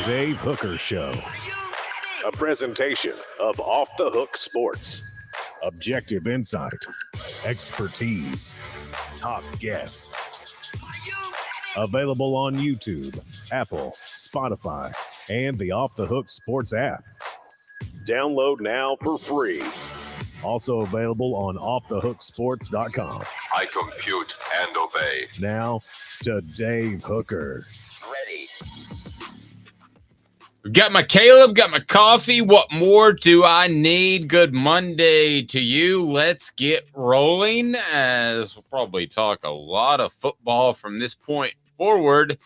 Dave Hooker Show. A presentation of Off the Hook Sports. Objective insight, expertise, top guests. Available on YouTube, Apple, Spotify, and the Off the Hook Sports app. Download now for free. Also available on offthehooksports.com. I compute and obey. Now to Dave Hooker. Ready. Got my Caleb, got my coffee. What more do I need? Good Monday to you. Let's get rolling, as we'll probably talk a lot of football from this point forward,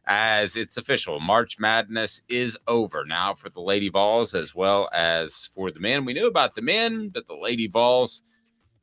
as it's official. March Madness is over now for the Lady Vols as well as for the men. We knew about the men, but the Lady Vols,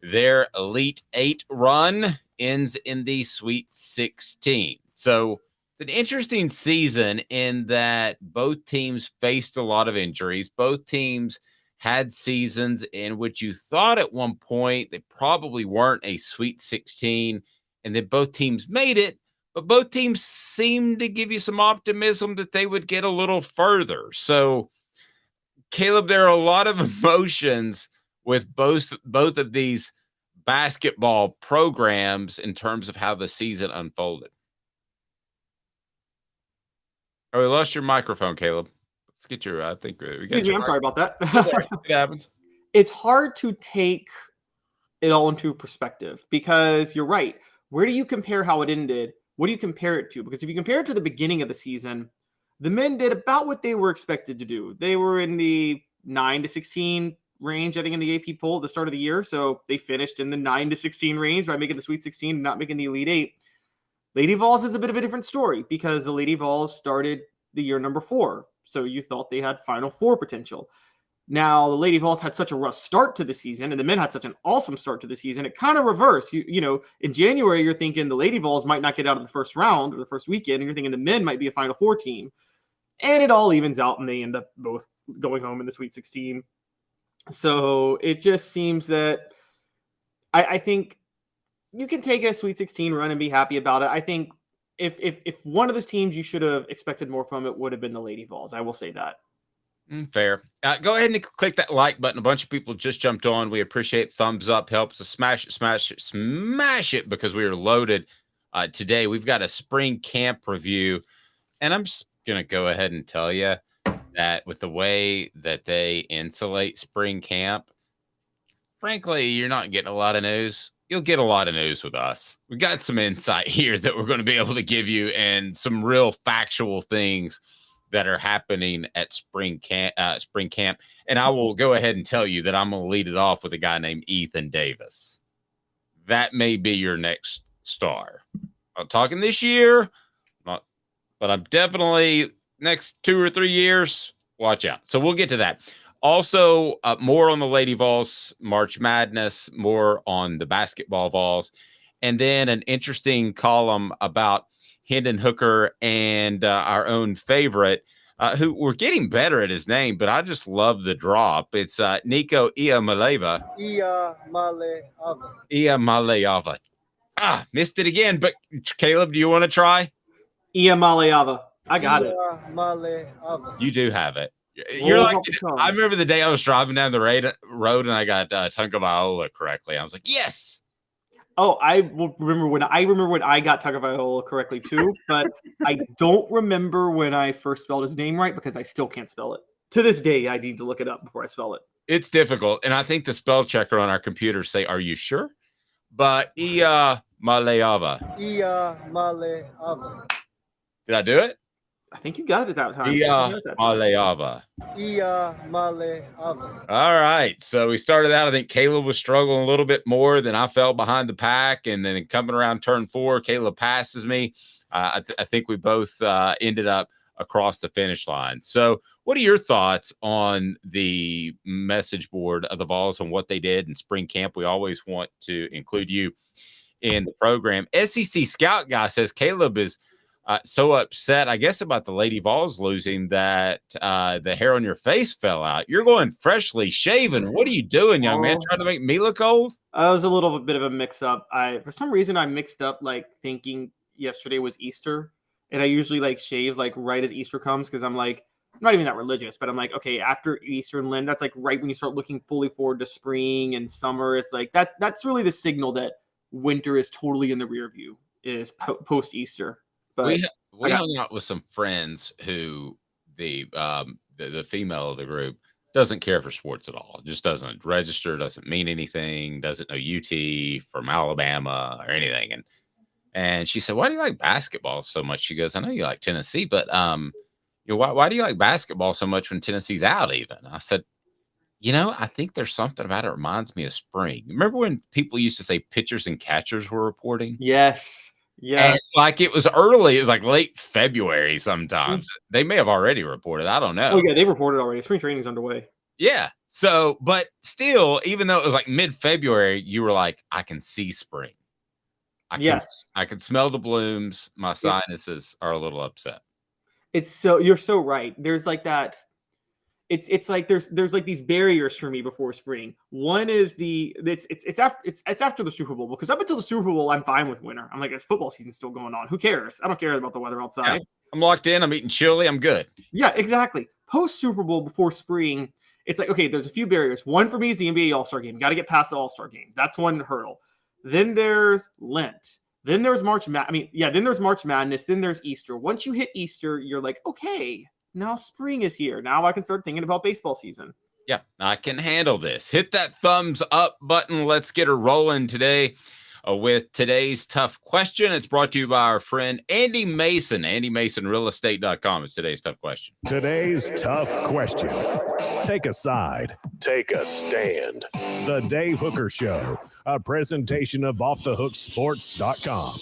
their Elite Eight run ends in the Sweet 16. So it's an interesting season in that both teams faced a lot of injuries. Both teams had seasons in which you thought at one point they probably weren't a Sweet 16, and then both teams made it, but both teams seemed to give you some optimism that they would get a little further. So, Caleb, there are a lot of emotions with both of these basketball programs in terms of how the season unfolded. Oh, we lost your microphone, Caleb. Let's get your, I think we got I'm sorry about that. It happens. It's hard to take it all into perspective because you're right. Where do you compare how it ended? What do you compare it to? Because if you compare it to the beginning of the season, the men did about what they were expected to do. They were in the 9 to 16 range, I think, in the AP poll at the start of the year. So they finished in the 9 to 16 range by making the Sweet 16 and not making the Elite 8. Lady Vols is a bit of a different story because the Lady Vols started the year number 4. So you thought they had Final Four potential. Now, the Lady Vols had such a rough start to the season, and the men had such an awesome start to the season. It kind of reversed. You know, in January, you're thinking the Lady Vols might not get out of the first round or the first weekend, and you're thinking the men might be a Final Four team. And it all evens out, and they end up both going home in the Sweet 16. So it just seems that I think you can take a Sweet 16 run and be happy about it. I think if one of those teams you should have expected more from, it would have been the Lady Vols. I will say that. Fair. Go ahead and click that like button. A bunch of people just jumped on. We appreciate thumbs up. Helps us smash it because we are loaded today. We've got a spring camp review, and I'm just going to go ahead and tell you that with the way that they insulate spring camp, frankly, you're not getting a lot of news. You'll get a lot of news with us. We got some insight here that we're going to be able to give you and some real factual things that are happening at spring camp. And I will go ahead and tell you that I'm going to lead it off with a guy named Ethan Davis. That may be your next star. I'm talking this year, but I'm definitely next 2 or 3 years. Watch out. So we'll get to that. Also, more on the Lady Vols, March Madness, more on the basketball Vols, and then an interesting column about Hendon Hooker and our own favorite, who we're getting better at his name, but I just love the drop. It's Nico Iamaleava. Iamaleava. Missed it again, but Caleb, do you want to try? Iamaleava. I got it. You do have it. You're like, I remember the day I was driving down the road and I got Tagovailoa correctly. I was like, yes. Oh, I will remember when I got Tagovailoa correctly too, but I don't remember when I first spelled his name right because I still can't spell it. To this day, I need to look it up before I spell it. It's difficult, and I think the spell checker on our computer say, "Are you sure?" But Iamaleava. Did I do it? I think you got it that time. Iamaleava. All right. So we started out. I think Caleb was struggling a little bit more. Then I fell behind the pack. And then coming around turn 4, Caleb passes me. I think we both ended up across the finish line. So what are your thoughts on the message board of the Vols and what they did in spring camp? We always want to include you in the program. SEC Scout Guy says Caleb is so upset, I guess, about the Lady Vols losing that the hair on your face fell out. You're going freshly shaven. What are you doing, young man? Trying to make me look old? It was a little bit of a mix-up. For some reason, I mixed up, like, thinking yesterday was Easter. and I usually like shave like right as Easter comes because I'm like I'm not even that religious, but I'm like, okay, after Easter and Lent, that's like right when you start looking fully forward to spring and summer. It's like that's really the signal that winter is totally in the rear view is post Easter. But we hung out with some friends who the female of the group doesn't care for sports at all. Just doesn't register, doesn't mean anything, doesn't know UT from Alabama or anything. And she said, "Why do you like basketball so much?" She goes, "I know you like Tennessee, but why do you like basketball so much when Tennessee's out even?" I said, I think there's something about it reminds me of spring. Remember when people used to say pitchers and catchers were reporting? yes. Yeah. And like it was early, it was like late February sometimes. They may have already reported. I don't know. Oh, yeah, they reported already. Spring training's underway. Yeah. So, but still, even though it was like mid-February, you were like, I can see spring. I can smell the blooms. My sinuses are a little upset. You're so right. There's like that. It's like there's like these barriers for me before spring. One is it's after the Super Bowl, because up until the Super Bowl I'm fine with winter. I'm like, it's football season still going on. Who cares? I don't care about the weather outside. Yeah. I'm locked in. I'm eating chili. I'm good. Yeah, exactly. Post Super Bowl, before spring, it's like, okay, there's a few barriers. One for me is the NBA All-Star game. Got to get past the All-Star game. That's one hurdle. Then there's Lent. Then there's then there's March Madness. Then there's Easter. Once you hit Easter, you're like, okay, now spring is here. Now I can start thinking about baseball season. Yeah, I can handle this. Hit that thumbs up button. Let's get her rolling today with today's tough question. It's brought to you by our friend Andy Mason. AndyMasonRealEstate.com is today's tough question. Today's tough question. Take a side. Take a stand. The Dave Hooker Show, a presentation of OffTheHookSports.com.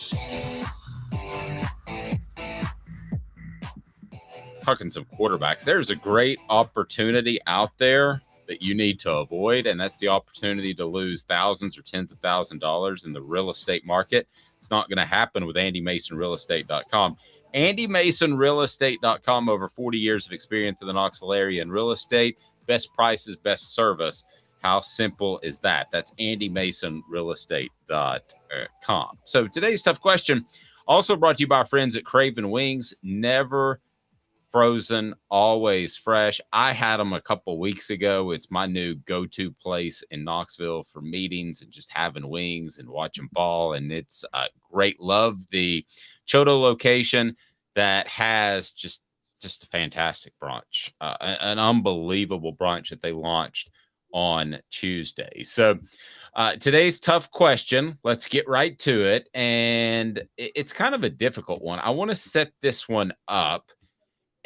Talking some quarterbacks, there's a great opportunity out there that you need to avoid, and that's the opportunity to lose thousands or tens of thousands of dollars in the real estate market. It's not going to happen with AndyMasonRealEstate.com. AndyMasonRealEstate.com, over 40 years of experience in the Knoxville area in real estate. Best prices, best service. How simple is that? That's AndyMasonRealEstate.com. So today's tough question, also brought to you by our friends at Craven Wings. Never frozen, always fresh. I had them a couple weeks ago. It's my new go-to place in Knoxville for meetings and just having wings and watching ball. And it's great. Love the Choto location that has just a fantastic brunch, an unbelievable brunch that they launched on Tuesday. So today's tough question, let's get right to it. And it's kind of a difficult one. I want to set this one up.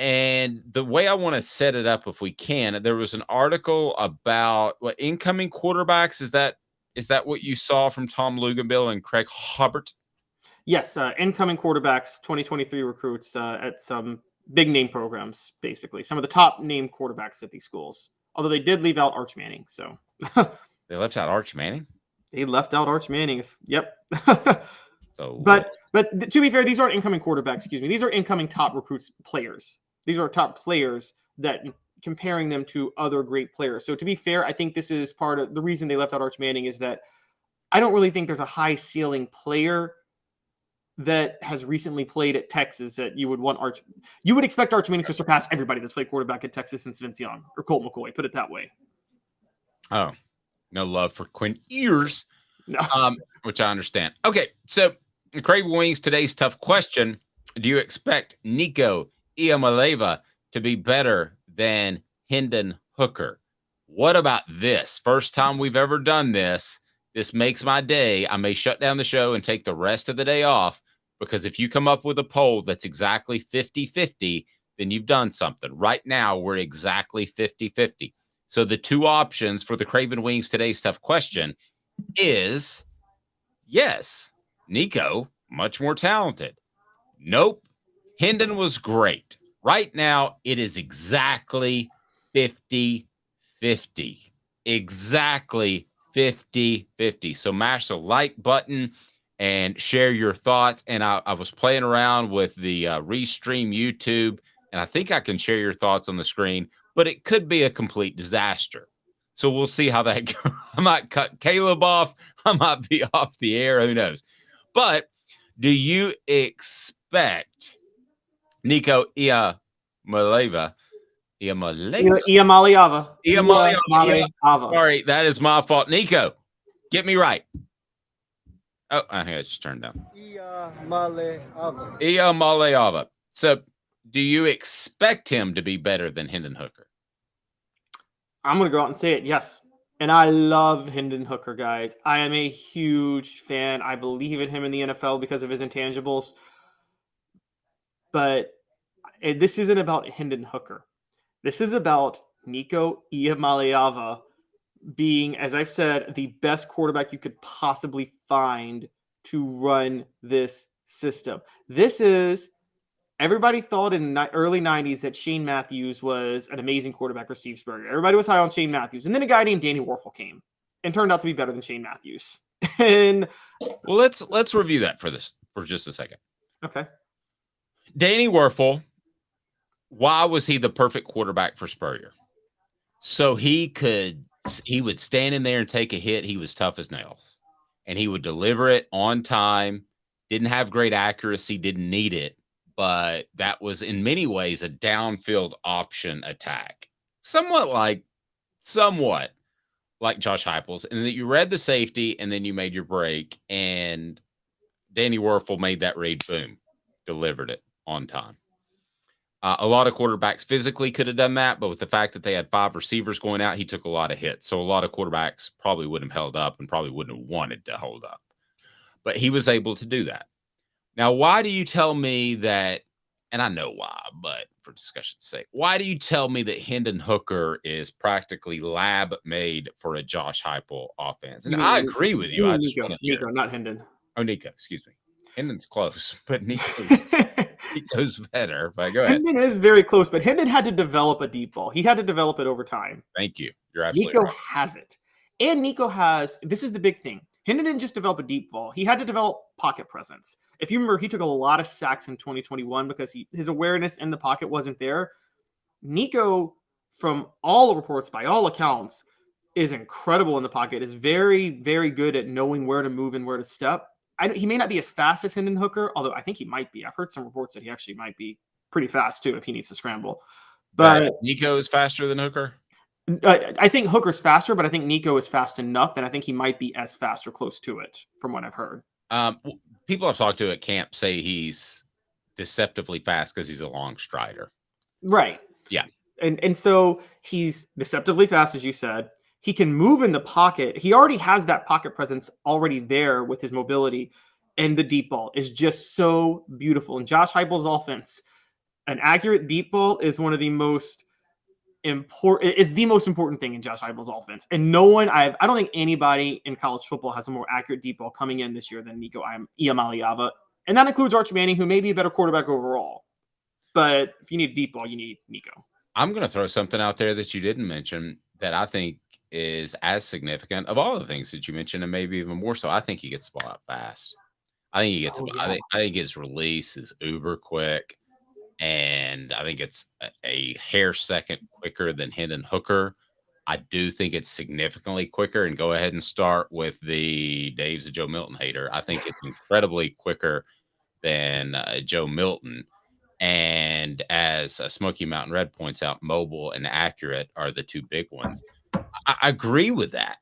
And the way I want to set it up, if we can, there was an article about what incoming quarterbacks. Is that what you saw from Tom Luganbill and Craig Hubbard? Yes, incoming quarterbacks, 2023 recruits at some big name programs, basically. Some of the top name quarterbacks at these schools. Although they did leave out Arch Manning, so. They left out Arch Manning? They left out Arch Manning. Yep. So, but to be fair, these aren't incoming quarterbacks, excuse me. These are incoming top recruits players. These are top players that comparing them to other great players. So to be fair, I think this is part of the reason they left out Arch Manning is that I don't really think there's a high ceiling player that has recently played at Texas that you would want you would expect Arch Manning to surpass everybody that's played quarterback at Texas since Vince Young or Colt McCoy, put it that way. Oh, no love for Quinn Ewers, No. Which I understand. Okay, so Craig Wings, today's tough question. Do you expect Nico Iamaleava to be better than Hendon Hooker? What about this? First time we've ever done this. This makes my day. I may shut down the show and take the rest of the day off, because if you come up with a poll that's exactly 50-50, then you've done something. Right now, we're exactly 50-50. So the two options for the Craven Wings today's tough question is, yes, Nico, much more talented. Nope, Hendon was great. Right now, it is exactly 50-50. Exactly 50-50. So mash the like button and share your thoughts. And I was playing around with the Restream YouTube, and I think I can share your thoughts on the screen, but it could be a complete disaster. So we'll see how that goes. I might cut Caleb off. I might be off the air. Who knows? But do you expect Nico Iamaleava. Iamaleava. Iamaleava. Sorry, that is my fault. Nico, get me right. Oh, I think I just turned down. Iamaleava. So, do you expect him to be better than Hendon Hooker? I'm going to go out and say it. Yes. And I love Hendon Hooker, guys. I am a huge fan. I believe in him in the NFL because of his intangibles. But this isn't about Hendon Hooker. This is about Nico Iamaleava being, as I've said, the best quarterback you could possibly find to run this system. This is, everybody thought in the early 90s that Shane Matthews was an amazing quarterback for Steve Spurrier. Everybody was high on Shane Matthews. And then a guy named Danny Werfel came and turned out to be better than Shane Matthews. And well, let's review that for just a second. Okay. Danny Werfel, why was he the perfect quarterback for Spurrier? So he would stand in there and take a hit. He was tough as nails. And he would deliver it on time. Didn't have great accuracy, didn't need it. But that was in many ways a downfield option attack. Somewhat like Josh Heupel's. And then you read the safety and then you made your break. And Danny Werfel made that read, boom, delivered it on time. A lot of quarterbacks physically could have done that, but with the fact that they had 5 receivers going out, he took a lot of hits. So a lot of quarterbacks probably wouldn't have held up and probably wouldn't have wanted to hold up. But he was able to do that. Now, why do you tell me that, and I know why, but for discussion's sake, why do you tell me that Hendon Hooker is practically lab made for a Josh Heupel offense? And I agree with you. Nico, not Hendon. Oh, Nico, excuse me. Hendon's close, but Nico's better. But go ahead. Hendon is very close, but Hendon had to develop a deep ball. He had to develop it over time. Thank you. You're absolutely Nico right. has it. And Nico has, this is the big thing. Hendon didn't just develop a deep ball. He had to develop pocket presence. If you remember, he took a lot of sacks in 2021 because his awareness in the pocket wasn't there. Nico, from all the reports, by all accounts, is incredible in the pocket, is very, very good at knowing where to move and where to step. He may not be as fast as Hendon Hooker, although I think he might be. I've heard some reports that he actually might be pretty fast, too, if he needs to scramble. But Nico is faster than Hooker? I think Hooker's faster, but I think Nico is fast enough, and I think he might be as fast or close to it, from what I've heard. People I've talked to at camp say he's deceptively fast because he's a long strider. Right. Yeah. And so he's deceptively fast, as you said. He can move in the pocket. He already has that pocket presence already there with his mobility, and the deep ball is just so beautiful. In Josh Heupel's offense, an accurate deep ball is one of the most important thing in Josh Heupel's offense. And I don't think anybody in college football has a more accurate deep ball coming in this year than Nico Iamaleava. And that includes Arch Manning, who may be a better quarterback overall. But if you need a deep ball, you need Nico. I'm going to throw something out there that you didn't mention that I think is as significant of all the things that you mentioned, and maybe even more so. I think he gets the ball out fast. I think he gets I think his release is uber quick, and I think it's a hair second quicker than Hendon Hooker. I do think it's significantly quicker, and go ahead and start with the Dave's a Joe Milton hater. I think it's incredibly quicker than Joe Milton. And as Smoky Mountain Red points out, mobile and accurate are the two big ones. I agree with that.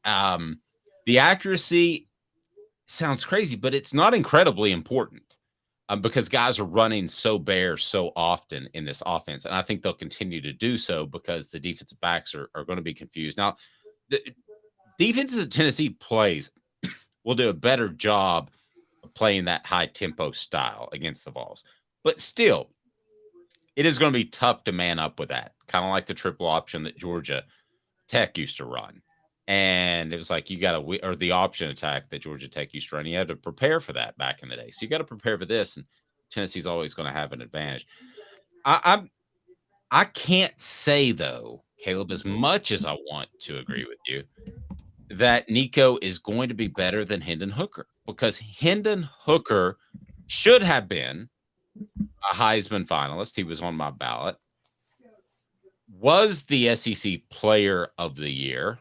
The accuracy sounds crazy, but it's not incredibly important because guys are running so bare so often in this offense. And I think they'll continue to do so because the defensive backs are going to be confused. Now, the defenses that Tennessee plays will do a better job of playing that high tempo style against the Vols. But still, it is going to be tough to man up with that, kind of like the triple option that Georgia Tech used to run. And it was like or the option attack that Georgia Tech used to run. You had to prepare for that back in the day. So you got to prepare for this, and Tennessee's always going to have an advantage. I can't say, though, Caleb, as much as I want to agree with you, that Nico is going to be better than Hendon Hooker, because Hendon Hooker should have been a Heisman finalist. He was on my ballot. Was the SEC Player of the Year.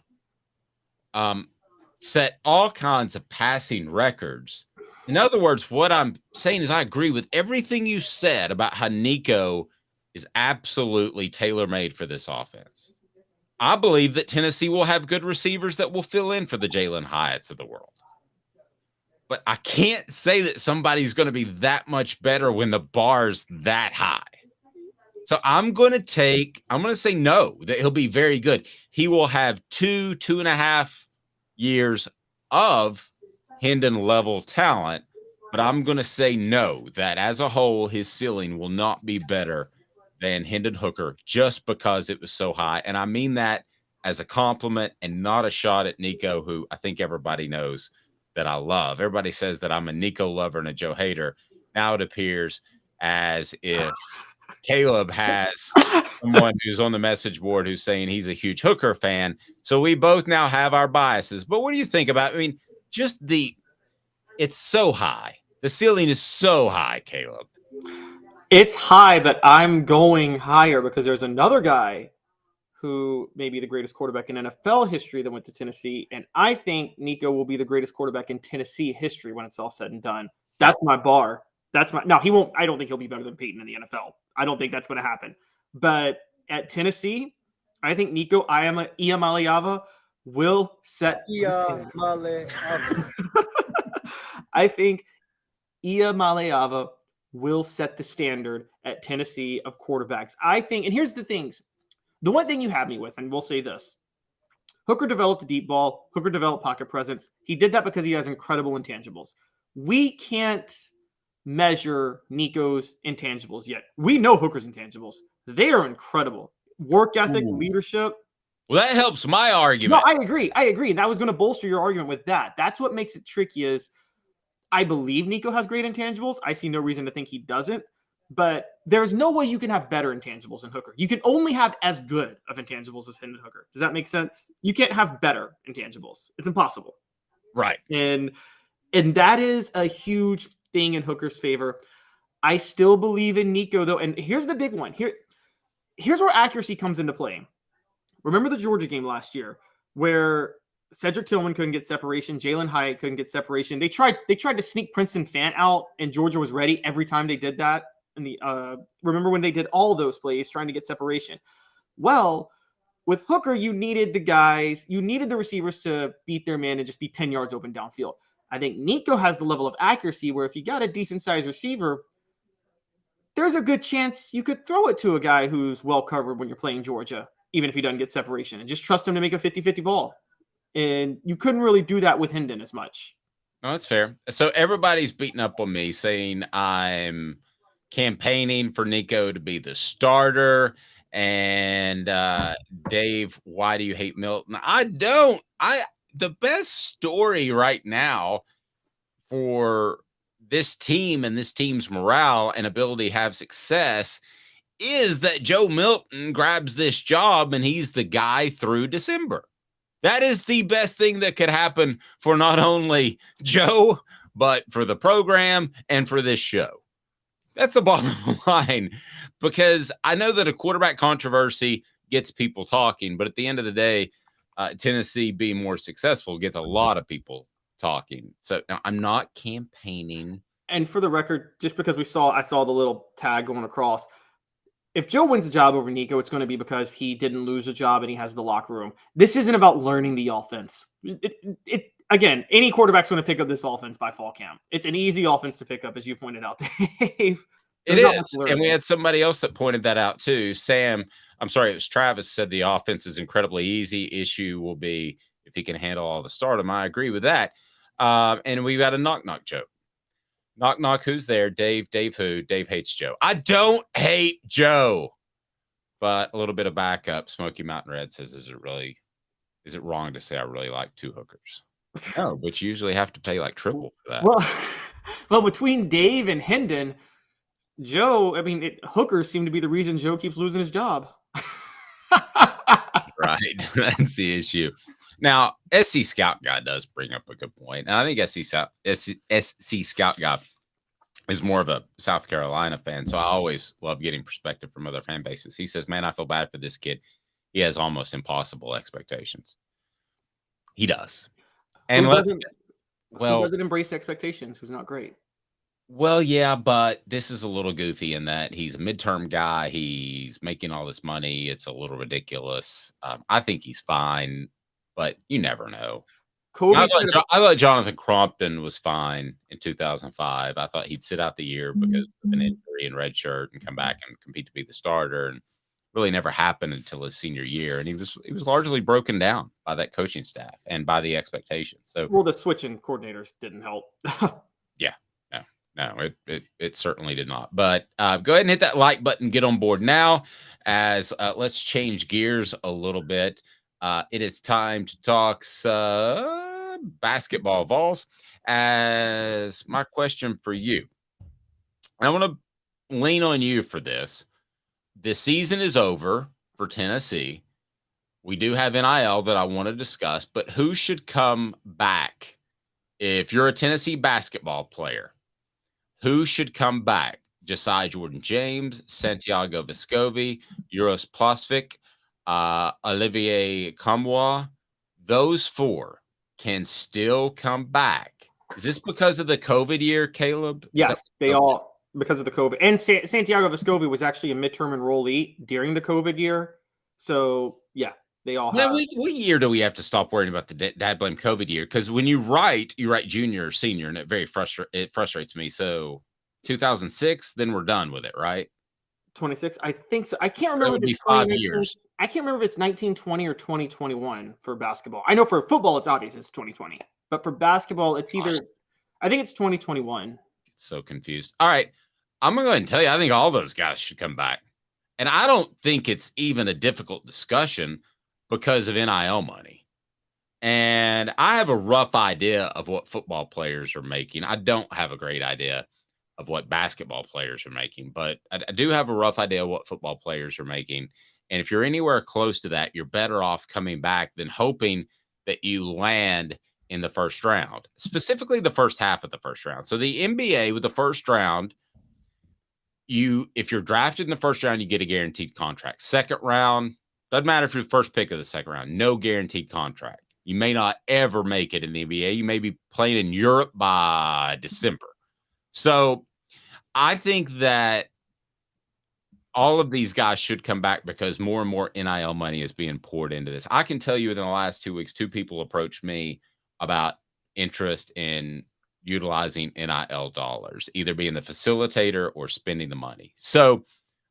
Set all kinds of passing records, In other words, what I'm saying is I agree with everything you said about how Nico is absolutely tailor-made for this offense. I believe that Tennessee will have good receivers that will fill in for the Jalen Hyatts of the world. But I can't say that somebody's going to be that much better when the bar's that high. So I'm going to say no, that he'll be very good. He will have 2.5 years of Hendon level talent, but I'm going to say no, that as a whole, his ceiling will not be better than Hendon Hooker just because it was so high. And I mean that as a compliment and not a shot at Nico, who I think everybody knows that I love. Everybody says that I'm a Nico lover and a Joe hater. Now it appears as if Caleb has someone who's on the message board who's saying he's a huge Hooker fan. So we both now have our biases. But what do you think about, I mean, just it's so high. The ceiling is so high, Caleb. It's high, but I'm going higher because there's another guy who may be the greatest quarterback in NFL history that went to Tennessee. And I think Nico will be the greatest quarterback in Tennessee history when it's all said and done. That's my bar. No, he won't. I don't think he'll be better than Peyton in the NFL. I don't think that's going to happen. But at Tennessee, I think Nico Iamaleava will set. I think Iamaleava will set the standard at Tennessee of quarterbacks. I think, and here's the things. The one thing you have me with, and we'll say this. Hooker developed a deep ball. Hooker developed pocket presence. He did that because he has incredible intangibles. We can't measure Nico's intangibles yet. We know Hooker's intangibles. They are incredible. Work ethic, leadership. Well, that helps my argument. No, I agree. And that was going to bolster your argument with that. That's what makes it tricky is I believe Nico has great intangibles. I see no reason to think he doesn't. But there's no way you can have better intangibles than Hooker. You can only have as good of intangibles as Hendon Hooker. Does that make sense? You can't have better intangibles. It's impossible. Right. And that is a huge thing in Hooker's favor. I still believe in Nico, though. And here's the big one. Here's where accuracy comes into play. Remember the Georgia game last year where Cedric Tillman couldn't get separation. Jalen Hyatt couldn't get separation. They tried to sneak Princeton Fant out, and Georgia was ready every time they did that. Remember when they did all those plays trying to get separation? Well, with Hooker, you needed the receivers to beat their man and just be 10 yards open downfield. I think Nico has the level of accuracy where if you got a decent sized receiver, there's a good chance you could throw it to a guy who's well covered when you're playing Georgia, even if he doesn't get separation, and just trust him to make a 50-50 ball. And you couldn't really do that with Hendon as much. No, that's fair. So everybody's beating up on me saying I'm campaigning for Nico to be the starter. And Dave, why do you hate Milton? I don't. The best story right now for this team and this team's morale and ability to have success is that Joe Milton grabs this job and he's the guy through December. That is the best thing that could happen for not only Joe, but for the program and for this show. That's the bottom line, because I know that a quarterback controversy gets people talking, but at the end of the day, Tennessee being more successful gets a lot of people talking. So now I'm not campaigning. And for the record, just because I saw the little tag going across, if Joe wins the job over Nico, it's going to be because he didn't lose a job and he has the locker room. This isn't about learning the offense. Again, any quarterback's going to pick up this offense by fall camp. It's an easy offense to pick up, as you pointed out, Dave. It is. And we had somebody else that pointed that out too. It was Travis said the offense is incredibly easy. Issue will be if he can handle all the stardom. I agree with that. And we've got a knock-knock joke. Knock, who's there? Dave. Dave who? Dave hates Joe. I don't hate Joe. But a little bit of backup. Smoky Mountain Red says, is it wrong to say I really like two hookers? No, but you usually have to pay like triple for that. Well, between Dave and Hendon, Joe, hookers seem to be the reason Joe keeps losing his job. Right. That's the issue. Now, SC Scout Guy does bring up a good point. And I think SC Scout Guy is more of a South Carolina fan. So I always love getting perspective from other fan bases. He says, man, I feel bad for this kid. He has almost impossible expectations. He does. And Who Well, doesn't embrace expectations? Who's not great? well, yeah, but this is a little goofy in that he's a midterm guy. He's making all this money. It's a little ridiculous. I think he's fine, but you never know. Kobe should have. I thought Jonathan Crompton was fine in 2005. I thought he'd sit out the year because of an injury and red shirt and come back and compete to be the starter. And really never happened until his senior year. And he was largely broken down by that coaching staff and by the expectations. So, Well, the switching coordinators didn't help. yeah, no, it certainly did not. But go ahead and hit that like button. Get on board now. As let's change gears a little bit. It is time to talk basketball, Vols. As my question for you, I want to lean on you for this. This season is over for Tennessee. We do have NIL that I want to discuss, but who should come back? If you're a Tennessee basketball player, who should come back? Josiah Jordan-James, Santiago Vescovi, Uros Plasvic, Olivier Kamwa. Those four can still come back. Is this because of the COVID year, Caleb? Yes, they all, because of the COVID. And Santiago Vescovi was actually a midterm enrollee during the COVID year. So, yeah, they all have. What year do we have to stop worrying about the dad blame COVID year? Because when you write junior or senior, and it frustrates me. So 2006, then we're done with it, right? 26, I think so. I can't remember if it's 5 years. I can't remember if it's 1920 or 2021 for basketball. I know for football, it's obvious it's 2020. But for basketball, it's either, I think it's 2021. So confused. All right. I'm going to go ahead and tell you, I think all those guys should come back. And I don't think it's even a difficult discussion because of NIL money. And I have a rough idea of what football players are making. I don't have a great idea of what basketball players are making, but I do have a rough idea of what football players are making. And if you're anywhere close to that, you're better off coming back than hoping that you land in the first round, specifically the first half of the first round. So the NBA with the first round, if you're drafted in the first round, you get a guaranteed contract. Second round, doesn't matter if you're the first pick of the second round, no guaranteed contract. You may not ever make it in the NBA. You may be playing in Europe by December. So I think that all of these guys should come back because more and more NIL money is being poured into this. I can tell you within the last 2 weeks, 2 people approached me about interest in utilizing NIL dollars, either being the facilitator or spending the money. So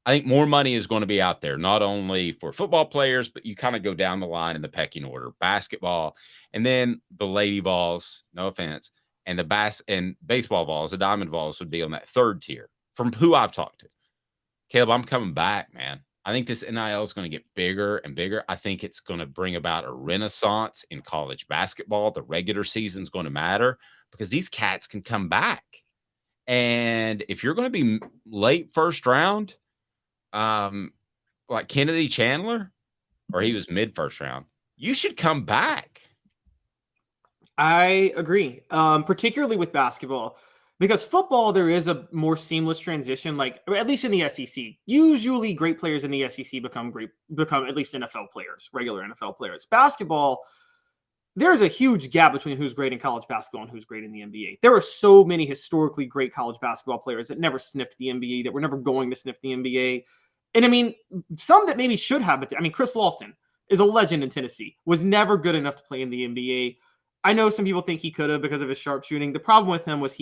I think more money is going to be out there, not only for football players, but you kind of go down the line in the pecking order, basketball, and then the lady Vols, no offense, and the baseball Vols, the diamond Vols would be on that third tier from who I've talked to. Caleb, I'm coming back, man. I think this NIL is going to get bigger and bigger. I think it's going to bring about a renaissance in college basketball. The regular season is going to matter because these cats can come back. And if you're going to be late first round, like Kennedy Chandler, or he was mid first round, you should come back. I agree, particularly with basketball, because football, there is a more seamless transition, like at least in the SEC. Usually great players in the SEC become at least NFL players, regular NFL players. Basketball, there's a huge gap between who's great in college basketball and who's great in the NBA. There are so many historically great college basketball players that never sniffed the NBA, that were never going to sniff the NBA. And I mean, some that maybe should have, but I mean, Chris Lofton is a legend in Tennessee, was never good enough to play in the NBA. I know some people think he could have because of his sharpshooting. The problem with him was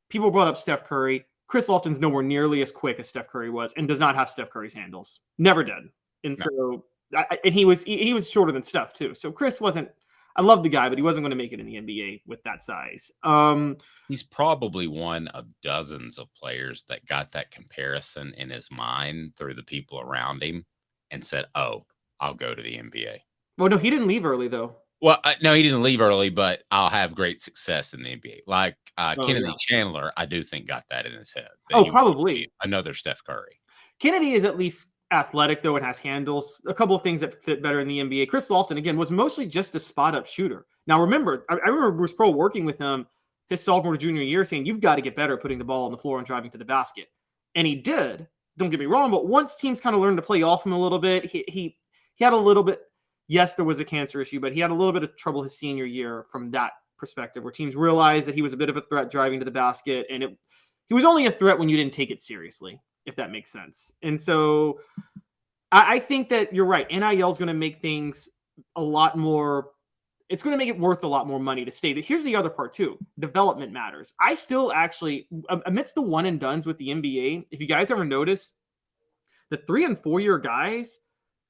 people brought up Steph Curry. Chris Lofton's nowhere nearly as quick as Steph Curry was and does not have Steph Curry's handles. Never did. And so, and he was shorter than Steph too. So Chris wasn't, I love the guy, but he wasn't going to make it in the NBA with that size. He's probably one of dozens of players that got that comparison in his mind through the people around him and said, oh, I'll go to the NBA. Well, no, he didn't leave early though. Well, no, he didn't leave early, but I'll have great success in the NBA. Like Kennedy Chandler, I do think got that in his head. Probably. Another Steph Curry. Kennedy is at least athletic, though, and has handles. A couple of things that fit better in the NBA. Chris Lofton, again, was mostly just a spot-up shooter. Now, remember, I remember Bruce Pearl working with him his sophomore to junior year saying, you've got to get better at putting the ball on the floor and driving to the basket. And he did. Don't get me wrong, but once teams kind of learned to play off him a little bit, he had a little bit. Yes, there was a cancer issue, but he had a little bit of trouble his senior year from that perspective, where teams realized that he was a bit of a threat driving to the basket, and he was only a threat when you didn't take it seriously, if that makes sense. And so I think that you're right. NIL is going to make things a lot more. It's going to make it worth a lot more money to stay. Here's the other part too. Development matters. I still actually, amidst the one and dones with the NBA, if you guys ever notice, the 3 and 4 year guys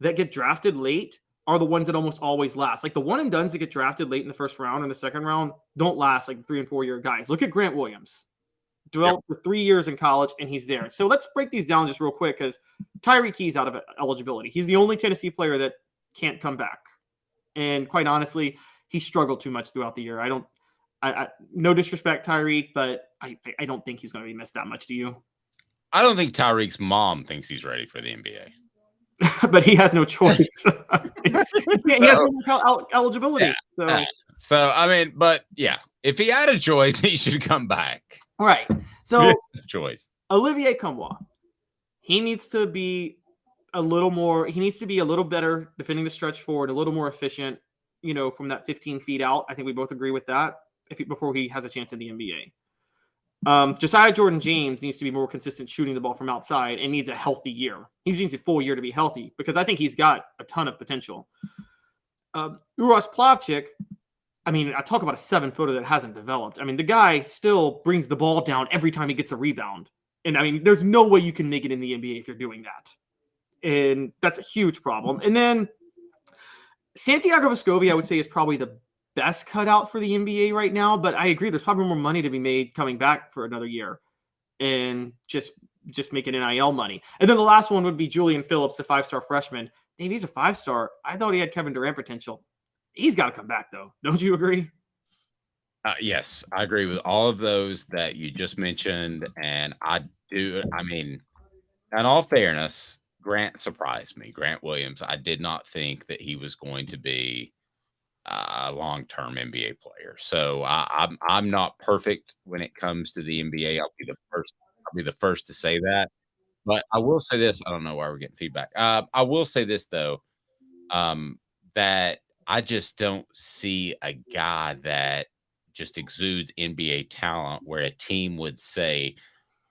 that get drafted late are the ones that almost always last. Like the one and dones that get drafted late in the first round and the second round don't last like the 3 and 4 year guys. Look at Grant Williams. Developed for 3 years in college and he's there. So let's break these down just real quick because Tyreek Key's out of eligibility. He's the only Tennessee player that can't come back. And quite honestly, he struggled too much throughout the year. I no disrespect, Tyreek, but I don't think he's going to be missed that much. Do you? I don't think Tyreek's mom thinks he's ready for the NBA. But he has no choice. He has no eligibility. Yeah. So, I mean, but yeah, if he had a choice, he should come back. All right. So, choice. Olivier Cumwa, he needs to be a little more, he needs to be a little better defending the stretch forward, a little more efficient, from that 15 feet out. I think we both agree with that before he has a chance in the NBA. Josiah Jordan-James needs to be more consistent shooting the ball from outside and needs a healthy year. He needs a full year to be healthy because I think he's got a ton of potential. Uros Plavchik, I mean, I talk about a 7-footer that hasn't developed. I mean, the guy still brings the ball down every time he gets a rebound. And I mean, there's no way you can make it in the NBA if you're doing that. And that's a huge problem. And then Santiago Vescovi, I would say, is probably the best cutout for the NBA right now. But I agree, there's probably more money to be made coming back for another year and just making NIL money. And then the last one would be Julian Phillips, the 5-star freshman. Dave, he's a 5-star. I thought he had Kevin Durant potential. He's got to come back, though. Don't you agree? Yes, I agree with all of those that you just mentioned. And I do. I mean, in all fairness, Grant surprised me. Grant Williams, I did not think that he was going to be a long-term NBA player. So I'm not perfect when it comes to the NBA. I'll be the first to say that. But I will say this. I don't know why we're getting feedback. I will say this, though, that I just don't see a guy that just exudes NBA talent where a team would say,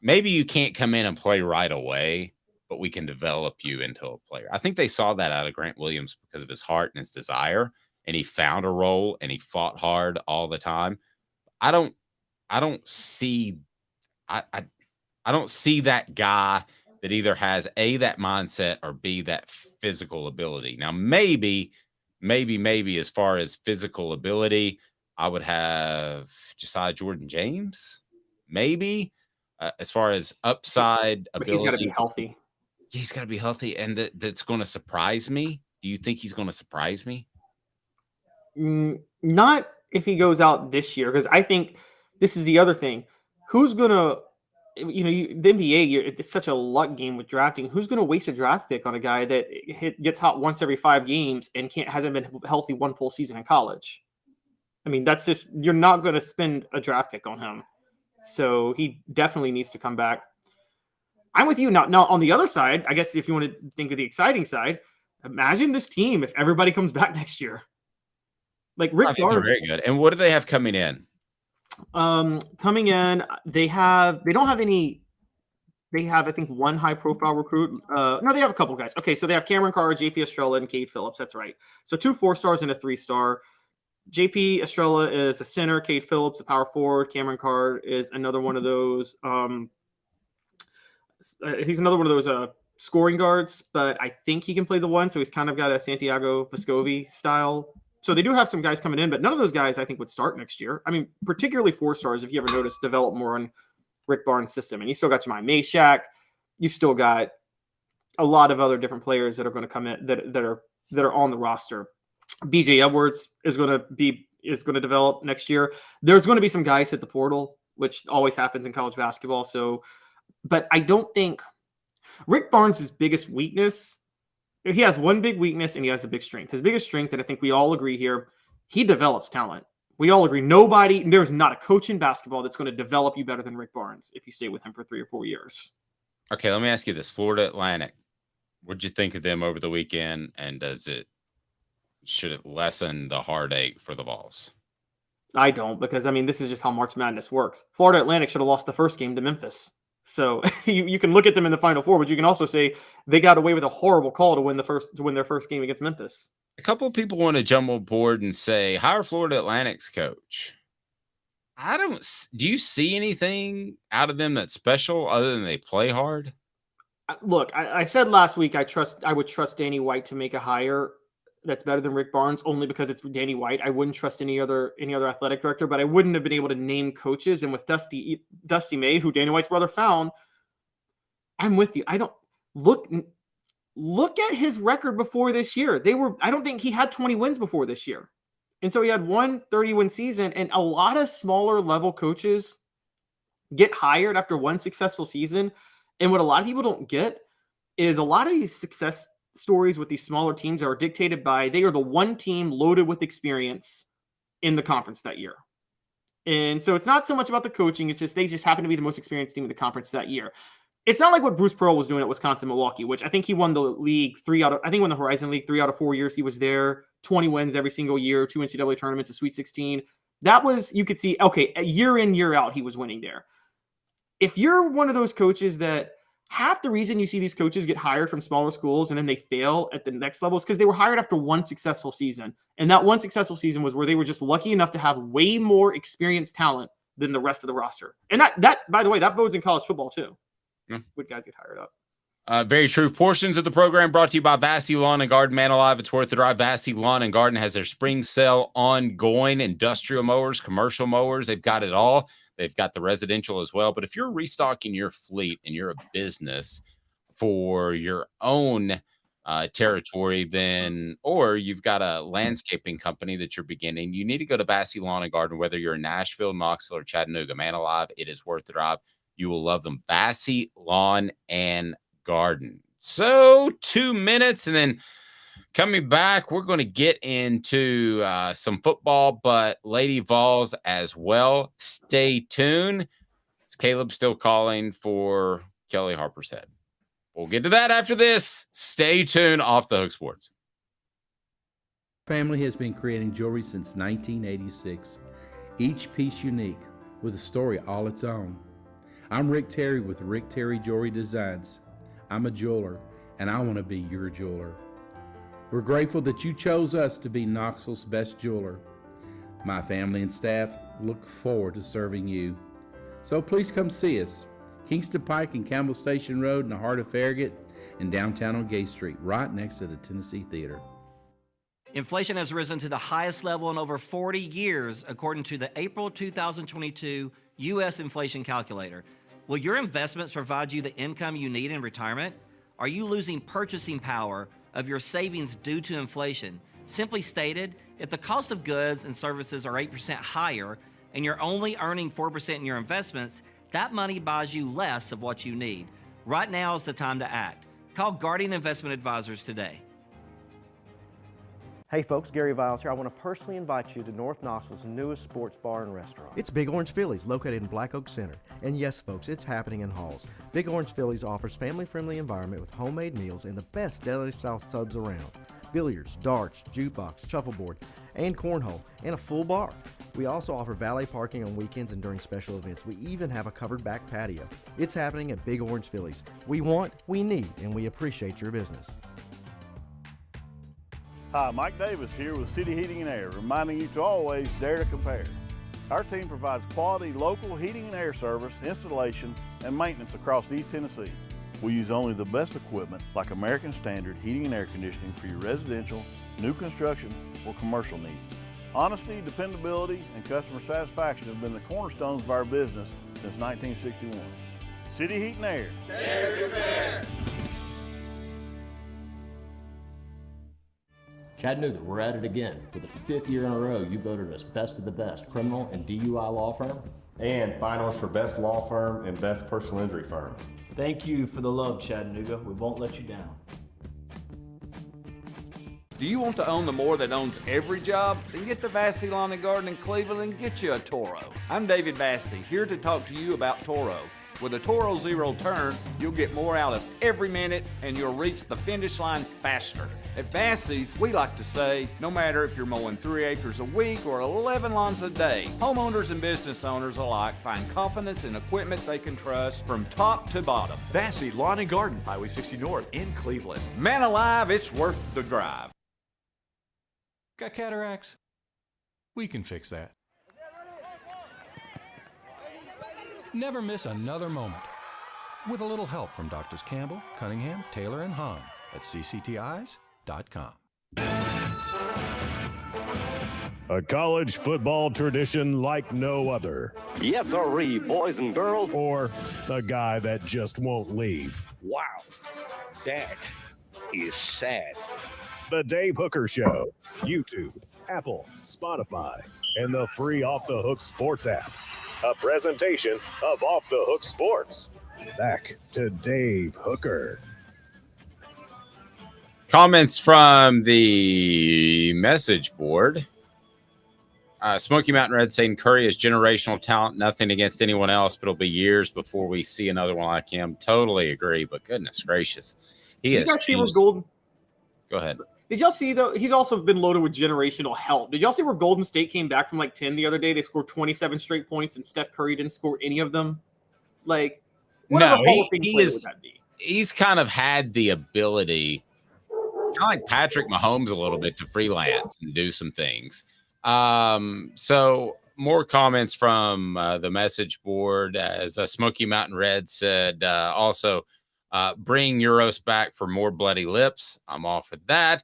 maybe you can't come in and play right away, but we can develop you into a player. I think they saw that out of Grant Williams because of his heart and his desire, and he found a role and he fought hard all the time. I don't see that guy that either has A, that mindset, or B, that physical ability. Now, maybe as far as physical ability, I would have Josiah Jordan-James. Maybe as far as upside ability, he's got to be healthy. He's got to be healthy, and that's going to surprise me. Do you think he's going to surprise me? Not if he goes out this year, because I think this is the other thing. Who's going to, the NBA, it's such a luck game with drafting. Who's going to waste a draft pick on a guy that gets hot once every 5 games and hasn't been healthy one full season in college? I mean, that's just, you're not going to spend a draft pick on him. So he definitely needs to come back. I'm with you. Now on the other side, I guess if you want to think of the exciting side, imagine this team if everybody comes back next year. Like Rick Barnes. Very good. And what do they have coming in? Coming in, they don't have any. They have, I think, one high-profile recruit. No, they have a couple guys. Okay, so they have Cameron Carr, JP Estrella, and Cade Phillips. That's right. So 2 4-stars and a 3-star. JP Estrella is a center. Cade Phillips, a power forward. Cameron Carr is another one of those. He's another one of those scoring guards, but I think he can play the 1. So he's kind of got a Santiago Vescovi style. So they do have some guys coming in, but none of those guys I think would start next year. I mean, particularly 4-stars, if you ever noticed, develop more on Rick Barnes' system. And you still got Jemai Meshack. You still got a lot of other different players that are going to come in that are on the roster. BJ Edwards is going to develop next year. There's going to be some guys hit the portal, which always happens in college basketball. So, but I don't think Rick Barnes' biggest weakness, he has one big weakness and he has a big strength. His biggest strength, and I think we all agree here, he develops talent. We all agree. There's not a coach in basketball that's going to develop you better than Rick Barnes if you stay with him for 3 or 4 years. Okay, let me ask you this. Florida Atlantic, what'd you think of them over the weekend? And should it lessen the heartache for the Vols? I don't, because, I mean, this is just how March Madness works. Florida Atlantic should have lost the first game to Memphis. So you can look at them in the Final Four, but you can also say they got away with a horrible call to win their first game against Memphis. A couple of people want to jump on board and say, hire Florida Atlantic's coach. Do you see anything out of them that's special other than they play hard? Look, I said last week I would trust Danny White to make a hire that's better than Rick Barnes, only because it's Danny White. I wouldn't trust any other athletic director, but I wouldn't have been able to name coaches. And with Dusty May, who Danny White's brother found, I'm with you. I don't look at his record before this year. I don't think he had 20 wins before this year. And so he had one 30-win season, and a lot of smaller level coaches get hired after one successful season. And what a lot of people don't get is a lot of these success stories with these smaller teams are dictated by they are the one team loaded with experience in the conference that year. And so it's not so much about the coaching. It's just they just happen to be the most experienced team in the conference that year. It's not like what Bruce Pearl was doing at Wisconsin Milwaukee, which I think he won the league won the Horizon League 3 out of 4 years he was there, 20 wins every single year, 2 NCAA tournaments, a Sweet 16. That was, you could see, okay, year in, year out, he was winning there. If you're one of those coaches that half the reason you see these coaches get hired from smaller schools and then they fail at the next level is because they were hired after one successful season. And that one successful season was where they were just lucky enough to have way more experienced talent than the rest of the roster. And that by the way, that bodes in college football too. Would guys get hired up? Very true. Portions of the program brought to you by Vassy Lawn and Garden. Man alive, it's worth the drive. Vassy Lawn and Garden has their spring sale ongoing. Industrial mowers, commercial mowers, they've got it all. They've got the residential as well. But if you're restocking your fleet and you're a business for your own territory, or you've got a landscaping company that you're beginning, you need to go to Vassy Lawn and Garden, whether you're in Nashville, Knoxville, or Chattanooga. Man alive, it is worth the drive. You will love them. Vassy Lawn and Garden. So 2 minutes, and then coming back, we're going to get into some football, but Lady Vols as well. Stay tuned. Is Caleb still calling for Kelly Harper's head? We'll get to that after this. Stay tuned. Off the Hook Sports. Family has been creating jewelry since 1986. Each piece unique with a story all its own. I'm Rick Terry with Rick Terry Jewelry Designs. I'm a jeweler, and I want to be your jeweler. We're grateful that you chose us to be Knoxville's best jeweler. My family and staff look forward to serving you. So please come see us. Kingston Pike and Campbell Station Road in the heart of Farragut, and downtown on Gay Street, right next to the Tennessee Theater. Inflation has risen to the highest level in over 40 years, according to the April 2022 U.S. Inflation Calculator. Will your investments provide you the income you need in retirement? Are you losing purchasing power of your savings due to inflation? Simply stated, if the cost of goods and services are 8% higher and you're only earning 4% in your investments, that money buys you less of what you need. Right now is the time to act. Call Guardian Investment Advisors today. Hey folks, Gary Viles here. I want to personally invite you to North Knoxville's newest sports bar and restaurant. It's Big Orange Phillies, located in Black Oak Center. And yes folks, it's happening in Halls. Big Orange Phillies offers family-friendly environment with homemade meals and the best deli-style subs around. Billiards, darts, jukebox, shuffleboard, and cornhole, and a full bar. We also offer valet parking on weekends and during special events. We even have a covered back patio. It's happening at Big Orange Phillies. We want, we need, and we appreciate your business. Hi, Mike Davis here with City Heating and Air, reminding you to always dare to compare. Our team provides quality local heating and air service, installation, and maintenance across East Tennessee. We use only the best equipment like American Standard heating and air conditioning for your residential, new construction, or commercial needs. Honesty, dependability, and customer satisfaction have been the cornerstones of our business since 1961. City Heat and Air. Dare to compare. Chattanooga, we're at it again. For the 5th year in a row, you voted us best of the best criminal and DUI law firm. And finalists for best law firm and best personal injury firm. Thank you for the love, Chattanooga. We won't let you down. Do you want to own the more that owns every job? Then get to Vassy Lawn and Garden in Cleveland and get you a Toro. I'm David Vassy, here to talk to you about Toro. With a Toro Zero Turn, you'll get more out of every minute and you'll reach the finish line faster. At Bassey's, we like to say, no matter if you're mowing 3 acres a week or 11 lawns a day, homeowners and business owners alike find confidence in equipment they can trust from top to bottom. Bassey Lawn and Garden, Highway 60 North in Cleveland. Man alive, it's worth the drive. Got cataracts? We can fix that. Never miss another moment. With a little help from Doctors Campbell, Cunningham, Taylor, and Hahn at cctis.com. A college football tradition like no other. Yes, sirree, boys and girls. Or a guy that just won't leave. Wow, that is sad. The Dave Hooker Show. YouTube, Apple, Spotify, and the free Off the Hook Sports app. A presentation of Off the Hook Sports. Back to Dave Hooker. Comments from the message board. Smoky Mountain Red saying Curry is generational talent. Nothing against anyone else, but it'll be years before we see another one like him. Totally agree, but goodness gracious. Did y'all see where Golden? Go ahead. Did y'all see, though, he's also been loaded with generational help. Did y'all see where Golden State came back from like 10 the other day? They scored 27 straight points, and Steph Curry didn't score any of them. Like, what no, of a Hall of Fame player would that be? He's kind of had the ability, kind of like Patrick Mahomes a little bit, to freelance and do some things. So more comments from the message board, as Smoky Mountain Red said, also bring Euros back for more bloody lips. I'm off with that.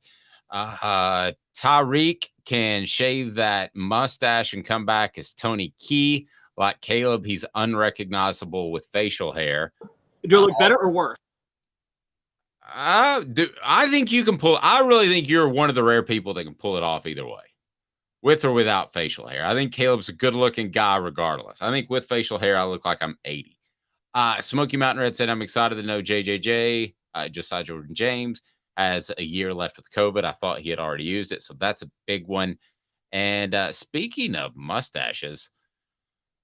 Tyreek can shave that mustache and come back as Tony Key. Like Caleb, he's unrecognizable with facial hair. Do it look better or worse? I think you can pull. I really think you're one of the rare people that can pull it off either way, with or without facial hair. I think Caleb's a good-looking guy regardless. I think with facial hair, I look like I'm 80. Smoky Mountain Red said, I'm excited to know JJJ, Josiah Jordan James, has a year left with COVID. I thought he had already used it, so that's a big one. And speaking of mustaches,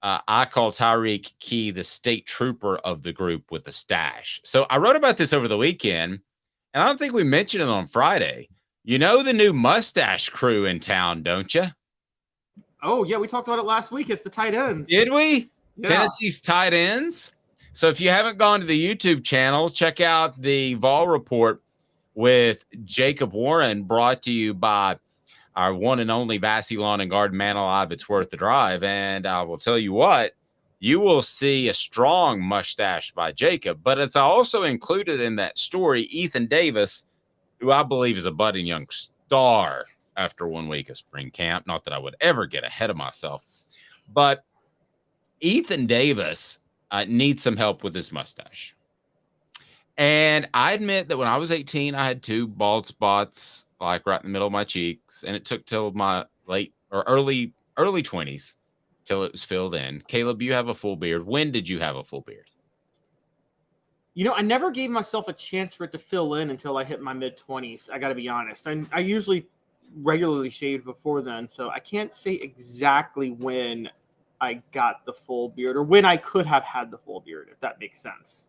I call Tyreek Key the state trooper of the group with a stash. So I wrote about this over the weekend, and I don't think we mentioned it on Friday. You know the new mustache crew in town, don't you? Oh, yeah, we talked about it last week. It's the tight ends. Did we? Yeah. Tennessee's tight ends. So if you haven't gone to the YouTube channel, check out the Vol Report with Jacob Warren, brought to you by our one and only Bassey Lawn and Garden, Man Alive. It's worth the drive. And I will tell you what, you will see a strong mustache by Jacob. But as I also included in that story, Ethan Davis, who I believe is a budding young star after 1 week of spring camp. Not that I would ever get ahead of myself, but Ethan Davis needs some help with his mustache. And I admit that when I was 18, I had 2 bald spots, like right in the middle of my cheeks, and it took till my late or early 20s till it was filled in. Caleb, you have a full beard. When did you have a full beard? You know, I never gave myself a chance for it to fill in until I hit my mid-20s. I got to be honest. I usually regularly shaved before then, so I can't say exactly when I got the full beard or when I could have had the full beard, if that makes sense.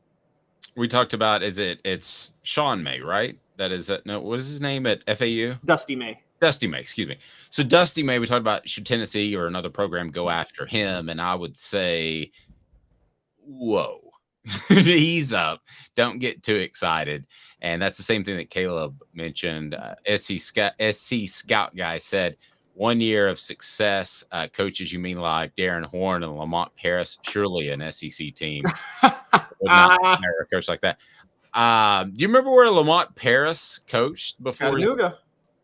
We talked about, it's Sean May, right? That is it. No, what is his name at FAU? Dusty May. Dusty May, excuse me. So Dusty May, we talked about, should Tennessee or another program go after him? And I would say, whoa, ease up. Don't get too excited. And that's the same thing that Caleb mentioned. SC Scout guy said, 1 year of success. Coaches, you mean like Darren Horn and Lamont Paris? Surely an SEC team would not hire a coach like that. Do you remember where Lamont Paris coached before? Chattanooga.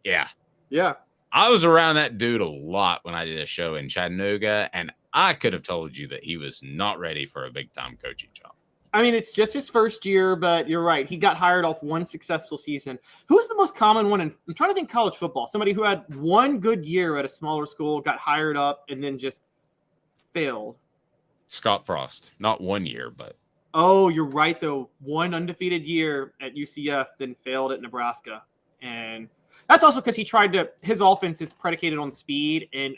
Yeah. Yeah. I was around that dude a lot when I did a show in Chattanooga, and I could have told you that he was not ready for a big-time coaching job. I mean, it's just his first year, but you're right. He got hired off one successful season. Who's the most common one? I'm trying to think college football. Somebody who had one good year at a smaller school, got hired up, and then just failed. Scott Frost. Not 1 year, but. Oh, you're right, though. One undefeated year at UCF, then failed at Nebraska. And that's also because his offense is predicated on speed. And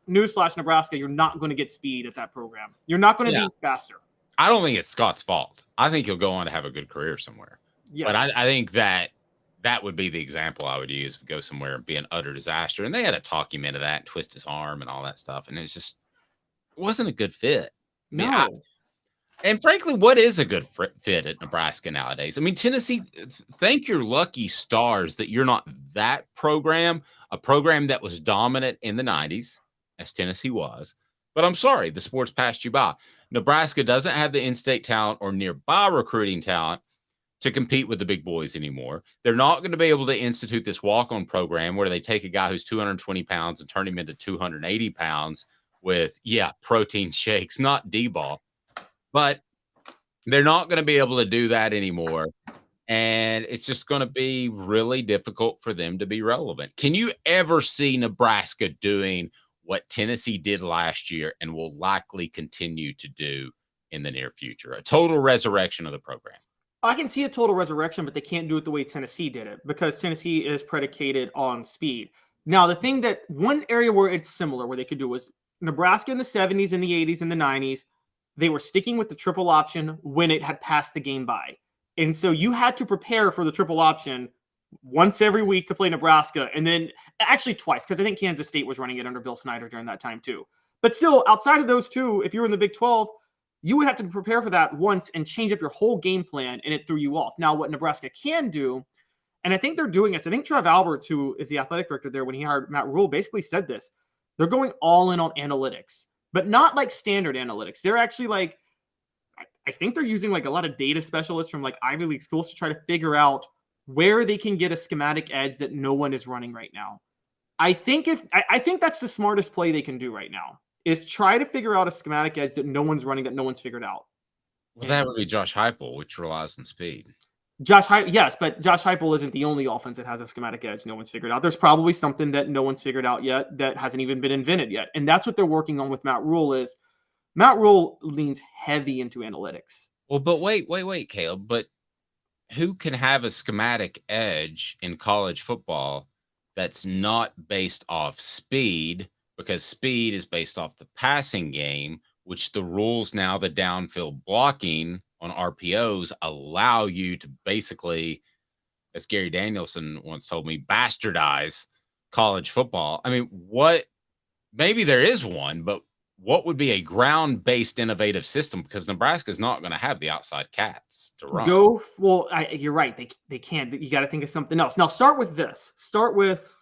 newsflash, Nebraska, you're not going to get speed at that program. You're not going to be faster. I don't think it's Scott's fault. I think he'll go on to have a good career somewhere. Yeah. But I think that that would be the example I would use. Go somewhere and be an utter disaster. And they had to talk him into that, and twist his arm and all that stuff. And it wasn't a good fit. No. And frankly, what is a good fit at Nebraska nowadays? I mean, Tennessee, thank your lucky stars that you're not that program, a program that was dominant in the 90s, as Tennessee was. But I'm sorry, the sports passed you by. Nebraska doesn't have the in-state talent or nearby recruiting talent to compete with the big boys anymore. They're not going to be able to institute this walk-on program where they take a guy who's 220 pounds and turn him into 280 pounds with, protein shakes, not D-ball. But they're not going to be able to do that anymore. And it's just going to be really difficult for them to be relevant. Can you ever see Nebraska doing what Tennessee did last year and will likely continue to do in the near future? A total resurrection of the program. I can see a total resurrection, but they can't do it the way Tennessee did it because Tennessee is predicated on speed. Now, the thing that one area where it's similar, where they could do was Nebraska in the 70s and the 80s and the 90s, they were sticking with the triple option when it had passed the game by. And so you had to prepare for the triple option once every week to play Nebraska, and then actually twice, because I think Kansas State was running it under Bill Snyder during that time too. But still, outside of those two, if you were in the Big 12, you would have to prepare for that once and change up your whole game plan, and it threw you off. Now, what Nebraska can do, and I think they're doing this, I think Trev Alberts, who is the athletic director there when he hired Matt Rule, basically said this. They're going all in on analytics, but not like standard analytics. They're actually like, I think they're using like a lot of data specialists from like Ivy League schools to try to figure out where they can get a schematic edge that no one is running right now. I think that's the smartest play they can do right now is try to figure out a schematic edge that no one's running, that no one's figured out. Well, that would be Josh Heupel, which relies on speed. Yes, but Josh Heupel isn't the only offense that has a schematic edge no one's figured out. There's probably something that no one's figured out yet that hasn't even been invented yet. And that's what they're working on with Matt Rule is Matt Rule leans heavy into analytics. Well, but wait, Caleb. But who can have a schematic edge in college football that's not based off speed? Because speed is based off the passing game, which the rules now, the downfield blocking on RPOs allow you to basically, as Gary Danielson once told me, bastardize college football. I mean, maybe there is one, but what would be a ground-based innovative system? Because Nebraska is not going to have the outside cats to run. You're right. They can't. You got to think of something else. Now, start with this. Start with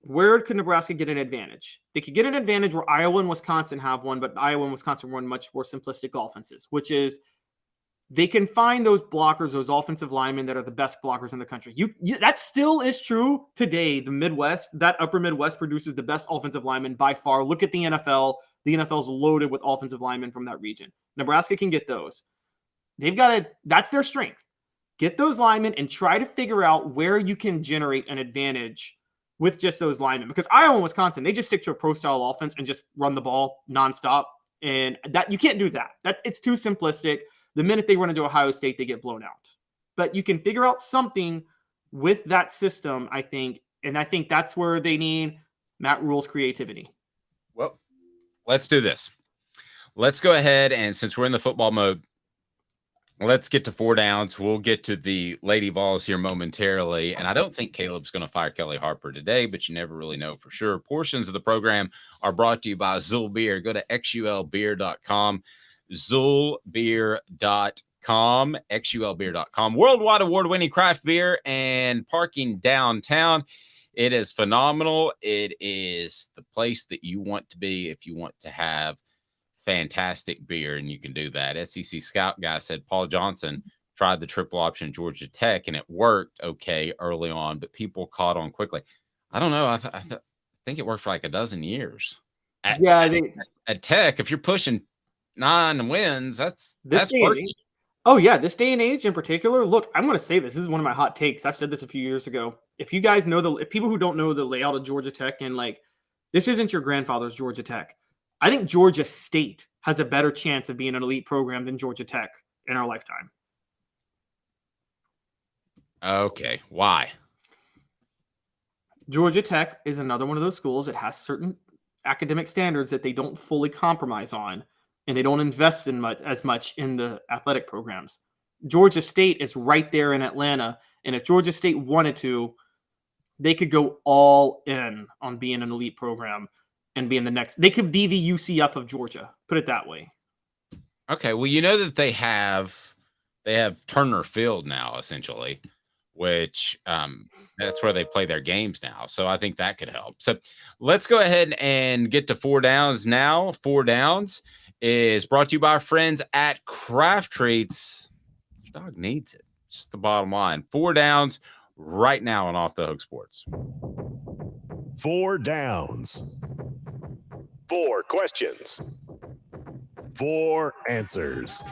where could Nebraska get an advantage? They could get an advantage where Iowa and Wisconsin have one, but Iowa and Wisconsin run much more simplistic offenses, which is they can find those blockers, those offensive linemen that are the best blockers in the country. That still is true today. The Midwest, that upper Midwest produces the best offensive linemen by far. Look at the NFL. The NFL is loaded with offensive linemen from that region. Nebraska can get those. That's their strength. Get those linemen and try to figure out where you can generate an advantage with just those linemen. Because Iowa and Wisconsin, they just stick to a pro-style offense and just run the ball nonstop. And that you can't do that. It's too simplistic. The minute they run into Ohio State, they get blown out. But you can figure out something with that system, I think. And I think that's where they need Matt Rule's creativity. Well, let's do this. Let's go ahead. And since we're in the football mode, let's get to 4 downs. We'll get to the Lady Vols here momentarily. And I don't think Caleb's going to fire Kelly Harper today, but you never really know for sure. Portions of the program are brought to you by Zul Beer. Go to xulbeer.com. Zulbeer.com, xulbeer.com. Worldwide award-winning craft beer and parking downtown. It is phenomenal. It is the place that you want to be if you want to have fantastic beer, and you can do that. SEC Scout guy said Paul Johnson tried the triple option at Georgia Tech, and it worked okay early on, but people caught on quickly. I don't know. I think it worked for like a dozen years. At Tech, if you're pushing 9 wins, that's working. Oh yeah, this day and age in particular. Look, I'm going to say this is one of my hot takes. I've said this a few years ago. If you guys know if people who don't know the layout of Georgia Tech, and like this isn't your grandfather's Georgia Tech, I think Georgia State has a better chance of being an elite program than Georgia Tech in our lifetime. Okay, why? Georgia Tech is another one of those schools that has certain academic standards that they don't fully compromise on. And they don't invest in as much in the athletic programs. Georgia State is right there in Atlanta, And if Georgia State wanted to, they could go all in on being an elite program and being the next. They could be the UCF of Georgia. Put it that way. Okay, well, you know that they have Turner Field now, essentially, which that's where they play their games now. So I think that could help. So let's go ahead and get to 4 Downs now. 4 Downs is brought to you by our friends at Craft Treats. Your dog needs it. Just the bottom line. 4 Downs right now on Off the Hook Sports. 4 Downs. 4 questions. 4 answers.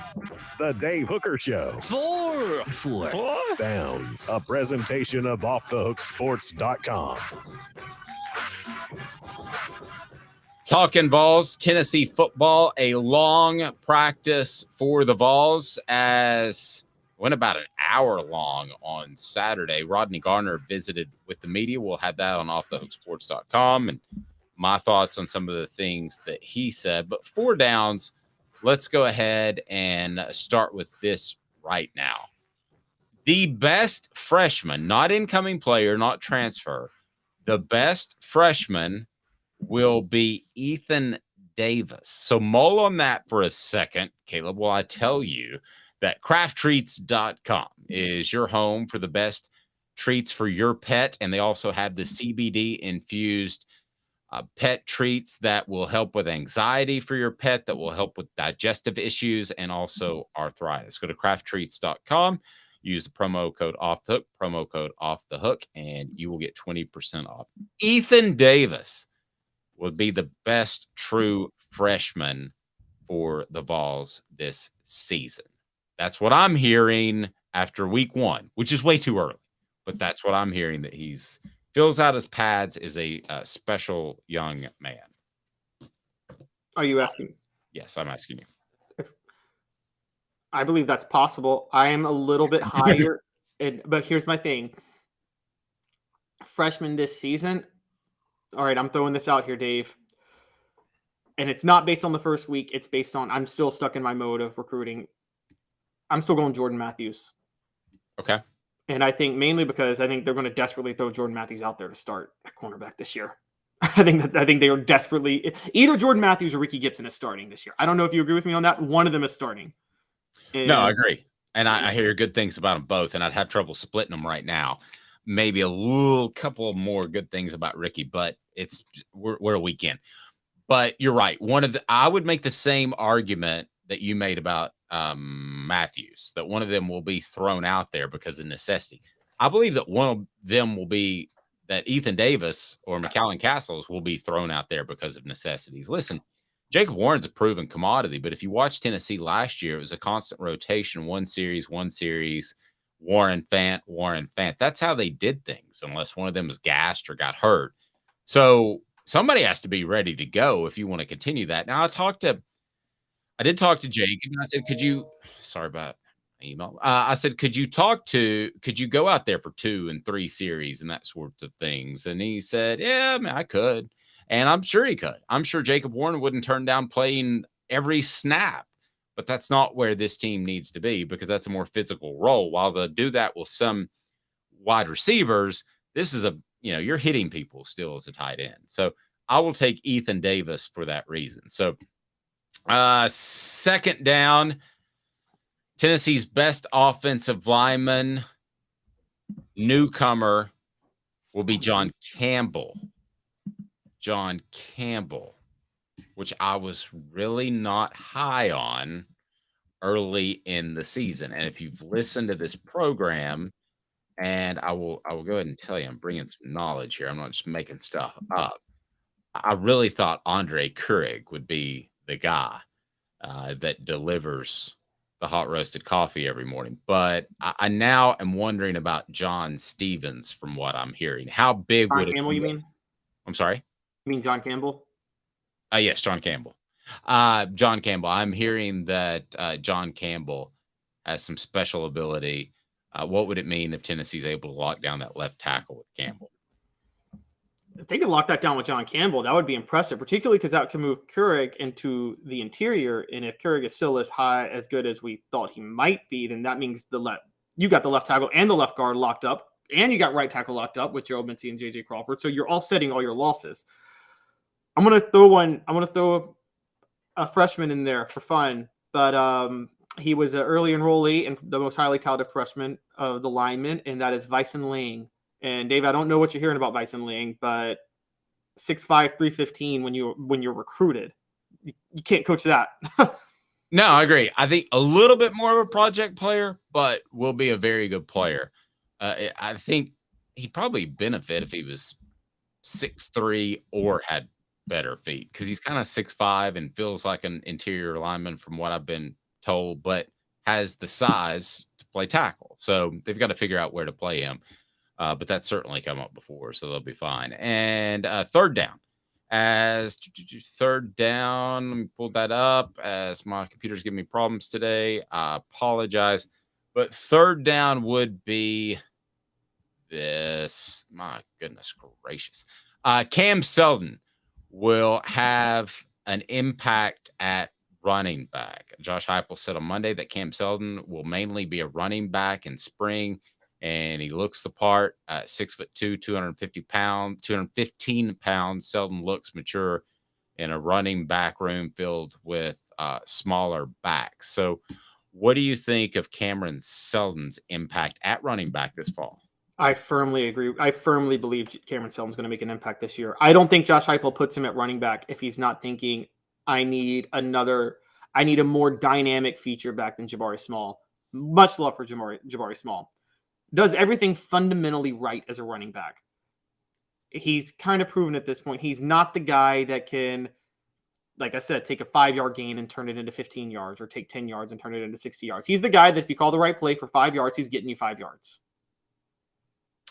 The Dave Hooker Show. 4 Downs. A presentation of offthehooksports.com. Talking Vols, Tennessee football, a long practice for the Vols as went about an hour long on Saturday. Rodney Garner visited with the media. We'll have that on offthehooksports.com and my thoughts on some of the things that he said. But 4 Downs, let's go ahead and start with this right now. The best freshman, not incoming player, not transfer, the best freshman will be Ethan Davis. So mull on that for a second, Caleb, while I tell you that crafttreats.com is your home for the best treats for your pet. And they also have the CBD infused pet treats that will help with anxiety for your pet, that will help with digestive issues and also arthritis. Go to crafttreats.com, use the promo code off the hook, and you will get 20% off. Ethan Davis will be the best true freshman for the Vols this season. That's what I'm hearing after week 1, which is way too early, but that's what I'm hearing, that he's fills out his pads, is a special young man. Are you asking? Yes, I'm asking you. I believe that's possible. I am a little bit higher, but here's my thing. Freshman this season. All right, I'm throwing this out here, Dave. And it's not based on the first week. It's based on, I'm still stuck in my mode of recruiting. I'm still going Jordan Matthews. Okay. And I think mainly because I think they're going to desperately throw Jordan Matthews out there to start at cornerback this year. I think they are desperately, either Jordan Matthews or Ricky Gibson is starting this year. I don't know if you agree with me on that. One of them is starting. And no, I agree. And I hear good things about them both, and I'd have trouble splitting them right now. Maybe a couple more good things about Ricky, but we're a weekend. But you're right. I would make the same argument that you made about Matthews, that one of them will be thrown out there because of necessity. I believe that one of them will be that Ethan Davis or McAllen Castles will be thrown out there because of necessities. Listen, Jacob Warren's a proven commodity, but if you watch Tennessee last year, it was a constant rotation, one series, Warren Fant. That's how they did things, unless one of them was gassed or got hurt. So somebody has to be ready to go if you want to continue that. Now, I did talk to Jake, and I said, sorry about email. I said, could you go out there for 2 and 3 series and that sorts of things? And he said, yeah, man, I could. And I'm sure he could. I'm sure Jacob Warren wouldn't turn down playing every snap, but that's not where this team needs to be, because that's a more physical role. While they'll do that with some wide receivers, this is you're hitting people still as a tight end. So I will take Ethan Davis for that reason. So 2nd down, Tennessee's best offensive lineman, newcomer, will be John Campbell. Which I was really not high on early in the season. And if you've listened to this program, and I will go ahead and tell you, I'm bringing some knowledge here. I'm not just making stuff up. I really thought Andre Keurig would be the guy that delivers the hot roasted coffee every morning. But I now am wondering about John Stevens from what I'm hearing. How big John would it Campbell, be? you mean? I'm sorry? You mean John Campbell? Yes, John Campbell. John Campbell. I'm hearing that John Campbell has some special ability. What would it mean if Tennessee's able to lock down that left tackle with Campbell? If they could lock that down with John Campbell, that would be impressive, particularly because that can move Keurig into the interior. And if Keurig is still as good as we thought he might be, then that means you got the left tackle and the left guard locked up, and you got right tackle locked up with Joe Mincy and JJ Crawford. So you're offsetting all your losses. I'm gonna throw a freshman in there for fun, but he was an early enrollee and the most highly touted freshman of the linemen, and that is Vyson Lang. And Dave, I don't know what you're hearing about Vyson Lang, but 6'5", 315 when you're recruited, you can't coach that. No, I agree. I think a little bit more of a project player, but will be a very good player. I think he'd probably benefit if he was 6'3" or had better feet, because he's kind of 6'5" and feels like an interior lineman from what I've been told, but has the size to play tackle. So they've got to figure out where to play him. But that's certainly come up before, so they'll be fine. And third down. Let me pull that up as my computer's giving me problems today. I apologize. But third down would be this. My goodness gracious. Cam Seldon will have an impact at running back. Josh Heupel said on Monday that Cam Seldon will mainly be a running back in spring, and he looks the part. 6'2", 215 pounds. Seldon looks mature in a running back room filled with smaller backs. So what do you think of Cameron Seldon's impact at running back this fall? I firmly agree. I firmly believe Cameron Seldon's going to make an impact this year. I don't think Josh Heupel puts him at running back if he's not thinking, I need a more dynamic feature back than Jabari Small. Much love for Jabari Small. Does everything fundamentally right as a running back. He's kind of proven at this point. He's not the guy that can, like I said, take a 5-yard gain and turn it into 15 yards, or take 10 yards and turn it into 60 yards. He's the guy that if you call the right play for 5 yards, he's getting you 5 yards.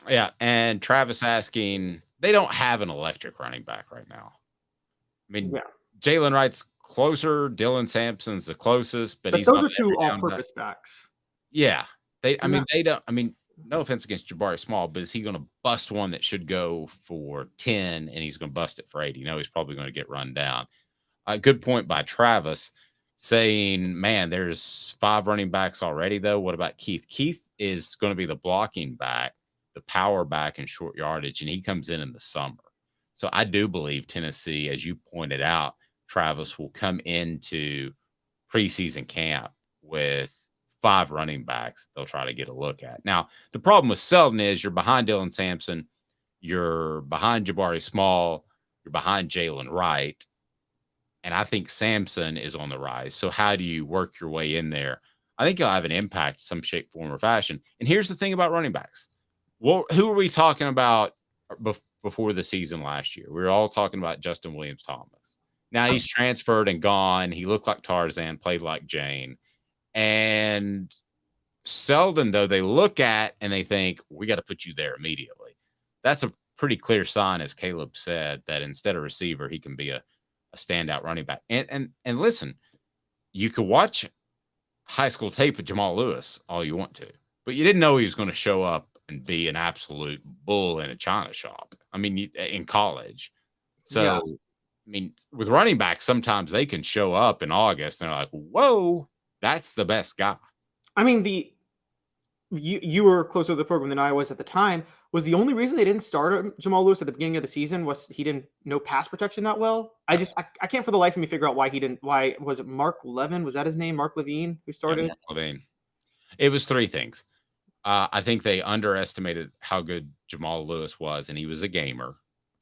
Yeah, and Travis asking, they don't have an electric running back right now. I mean, Jalen Wright's closer. Dylan Sampson's the closest, but he's those are two all-purpose backs. Yeah. No offense against Jabari Small, but is he going to bust one that should go for 10 and he's going to bust it for 80? No, he's probably going to get run down. A good point by Travis saying, man, there's 5 running backs already, though. What about Keith? Keith is going to be the blocking back, the power back in short yardage, and he comes in the summer. So I do believe Tennessee, as you pointed out, Travis, will come into preseason camp with 5 running backs they'll try to get a look at. Now, the problem with Seldon is you're behind Dylan Sampson, you're behind Jabari Small, you're behind Jalen Wright, and I think Sampson is on the rise. So how do you work your way in there? I think he'll have an impact in some shape, form, or fashion. And here's the thing about running backs. Well, who were we talking about before the season last year? We were all talking about Justin Williams-Thomas. Now he's transferred and gone. He looked like Tarzan, played like Jane. And Seldon, though, they look at and they think, we got to put you there immediately. That's a pretty clear sign, as Caleb said, that instead of receiver, he can be a standout running back. And listen, you could watch high school tape of Jamal Lewis all you want to, but you didn't know he was going to show up and be an absolute bull in a china shop. I mean, in college. So, yeah. I mean, with running backs, sometimes they can show up in August and they're like, whoa, that's the best guy. I mean, you were closer to the program than I was at the time. Was the only reason they didn't start Jamal Lewis at the beginning of the season was he didn't know pass protection that well? I can't for the life of me figure out why he didn't. Why was it Mark Levin? Was that his name? Mark Levine who started? Yeah, Mark Levine. It was 3 things. I think they underestimated how good Jamal Lewis was, and he was a gamer.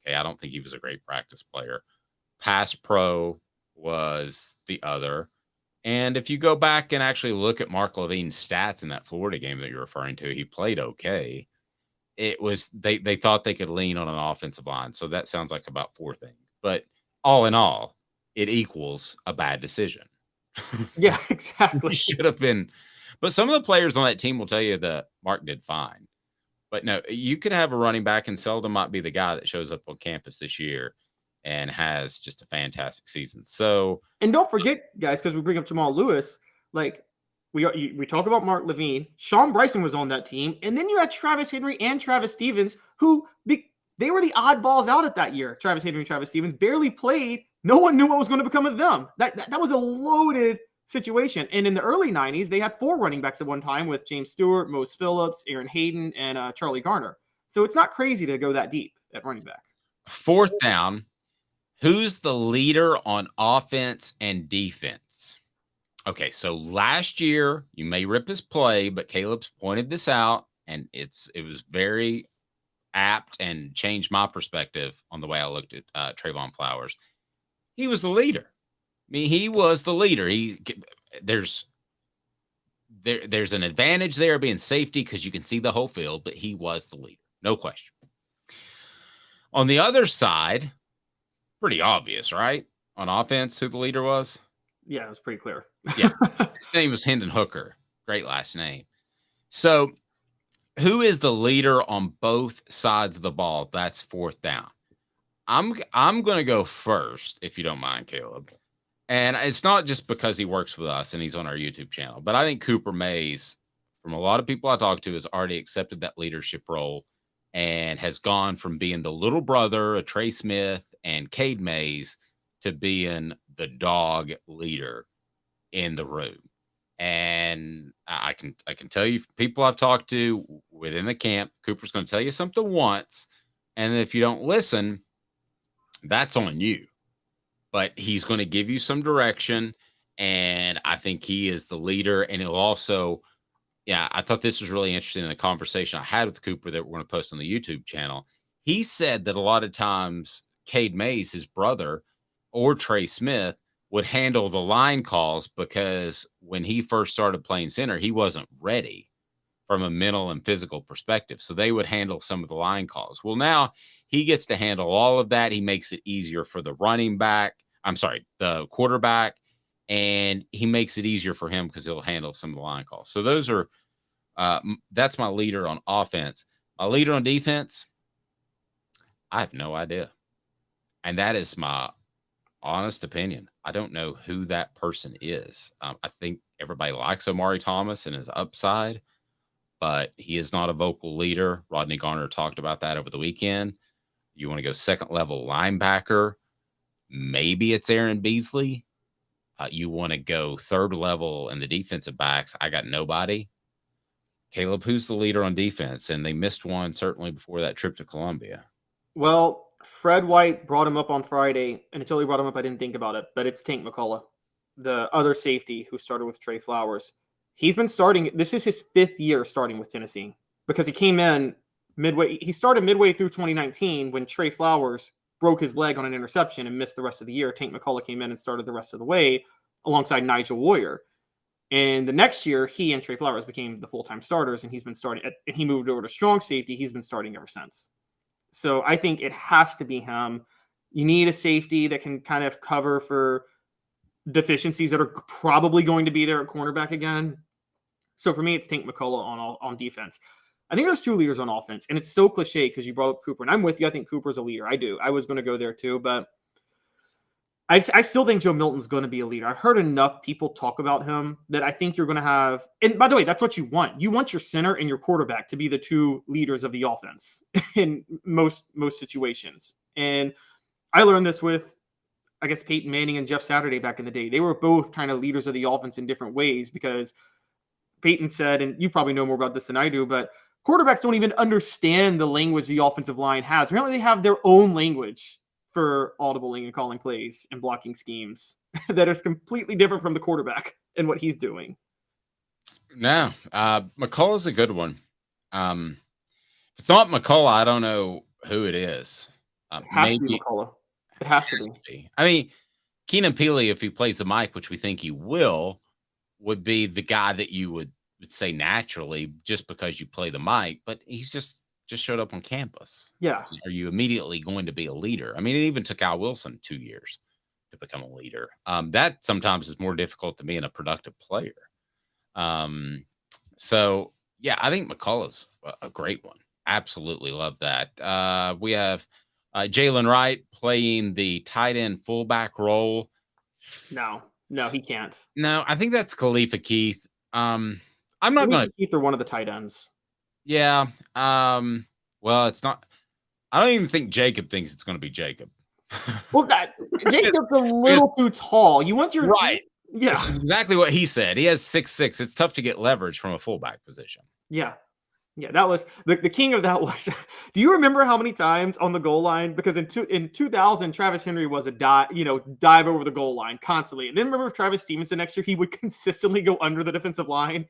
Okay, I don't think he was a great practice player. Pass pro was the other. And if you go back and actually look at Mark Levine's stats in that Florida game that you're referring to, he played okay. It was they thought they could lean on an offensive line. So that sounds like about 4 things. But all in all, it equals a bad decision. Yeah, exactly. He should have been. But some of the players on that team will tell you that Mark did fine. But no, you could have a running back, and Seldon might be the guy that shows up on campus this year and has just a fantastic season. So, and don't forget, guys, because we bring up Jamal Lewis, like we talk about Mark Levine, Sean Bryson was on that team, and then you had Travis Henry and Travis Stevens, who they were the oddballs out at that year. Travis Henry and Travis Stevens barely played. No one knew what was going to become of them. That was a loaded situation. And in the early 90s, they had 4 running backs at one time with James Stewart, Mose Phillips, Aaron Hayden, and Charlie Garner. So it's not crazy to go that deep at running back. 4th down. Who's the leader on offense and defense? Okay, so last year, you may rip his play, but Caleb's pointed this out, and it was very apt and changed my perspective on the way I looked at Trayvon Flowers. He was the leader. I mean, he was the leader. There's an advantage there being safety because you can see the whole field, but he was the leader. No question. On the other side, pretty obvious, right? On offense, who the leader was? Yeah, it was pretty clear. Yeah. His name was Hendon Hooker. Great last name. So who is the leader on both sides of the ball? That's 4th down. I'm going to go first, if you don't mind, Caleb. And it's not just because he works with us and he's on our YouTube channel, but I think Cooper Mays, from a lot of people I talk to, has already accepted that leadership role and has gone from being the little brother of Trey Smith and Cade Mays to being the dog leader in the room. And I can tell you, people I've talked to within the camp, Cooper's going to tell you something once, and if you don't listen, that's on you. But he's going to give you some direction, and I think he is the leader. And he'll also, I thought this was really interesting in the conversation I had with Cooper that we're going to post on the YouTube channel. He said that a lot of times Cade Mays, his brother, or Trey Smith would handle the line calls because when he first started playing center, he wasn't ready from a mental and physical perspective. So they would handle some of the line calls. Well, now he gets to handle all of that. He makes it easier for the the quarterback, and he makes it easier for him because he'll handle some of the line calls. So those are, that's my leader on offense. My leader on defense, I have no idea. And that is my honest opinion. I don't know who that person is. I think everybody likes Omari Thomas and his upside, but he is not a vocal leader. Rodney Garner talked about that over the weekend. You want to go 2nd level linebacker, maybe it's Aaron Beasley. You want to go 3rd level in the defensive backs, I got nobody. Caleb, who's the leader on defense? And they missed one certainly before that trip to Columbia. Well, Fred White brought him up on Friday, and until he brought him up, I didn't think about it, but it's Tank McCullough, the other safety who started with Trey Flowers. He's been starting. This is his 5th year starting with Tennessee because he came in midway. He started midway through 2019 when Trey Flowers broke his leg on an interception and missed the rest of the year. Tank McCullough came in and started the rest of the way alongside Nigel Warrior. And the next year, he and Trey Flowers became the full-time starters, and he's been starting. And he moved over to strong safety. He's been starting ever since. So I think it has to be him. You need a safety that can kind of cover for deficiencies that are probably going to be there at cornerback again. So for me, it's Tank McCullough on defense. I think there's 2 leaders on offense, and it's so cliche because you brought up Cooper, and I'm with you. I think Cooper's a leader. I do. I was going to go there too, but I still think Joe Milton's going to be a leader. I've heard enough people talk about him that I think you're going to have, and by the way, that's what you want. You want your center and your quarterback to be the 2 leaders of the offense in most situations. And I learned this with, I guess, Peyton Manning and Jeff Saturday back in the day. They were both kind of leaders of the offense in different ways because Peyton said, and you probably know more about this than I do, but quarterbacks don't even understand the language the offensive line has. Apparently they have their own language for audibling and calling plays and blocking schemes that is completely different from the quarterback and what he's doing. No, McCullough's a good one. If it's not McCullough, I don't know who it is. It has to be McCullough. It has to be. I mean, Keenan Peely, if he plays the mic, which we think he will, would be the guy that you would say naturally just because you play the mic, but he's just showed up on campus. Yeah. Are you immediately going to be a leader? I mean, it even took Al Wilson 2 years to become a leader. That sometimes is more difficult to be in a productive player. So yeah, I think McCullough's a great one. Absolutely love that. We have Jalen Wright playing the tight end fullback role. No, he can't. No, I think that's Khalifa Keith. I'm not going to Keith or one of the tight ends. Yeah. Well, it's not. I don't even think Jacob thinks it's going to be Jacob. Well, Jacob's a little too tall. You want your right. Yeah. Which is exactly what he said. He has 6'6". It's tough to get leverage from a fullback position. Yeah. Yeah, that was the king of that was. Do you remember how many times on the goal line? Because in 2000, Travis Henry was a dive over the goal line constantly. And then remember Travis Stevenson next year, he would consistently go under the defensive line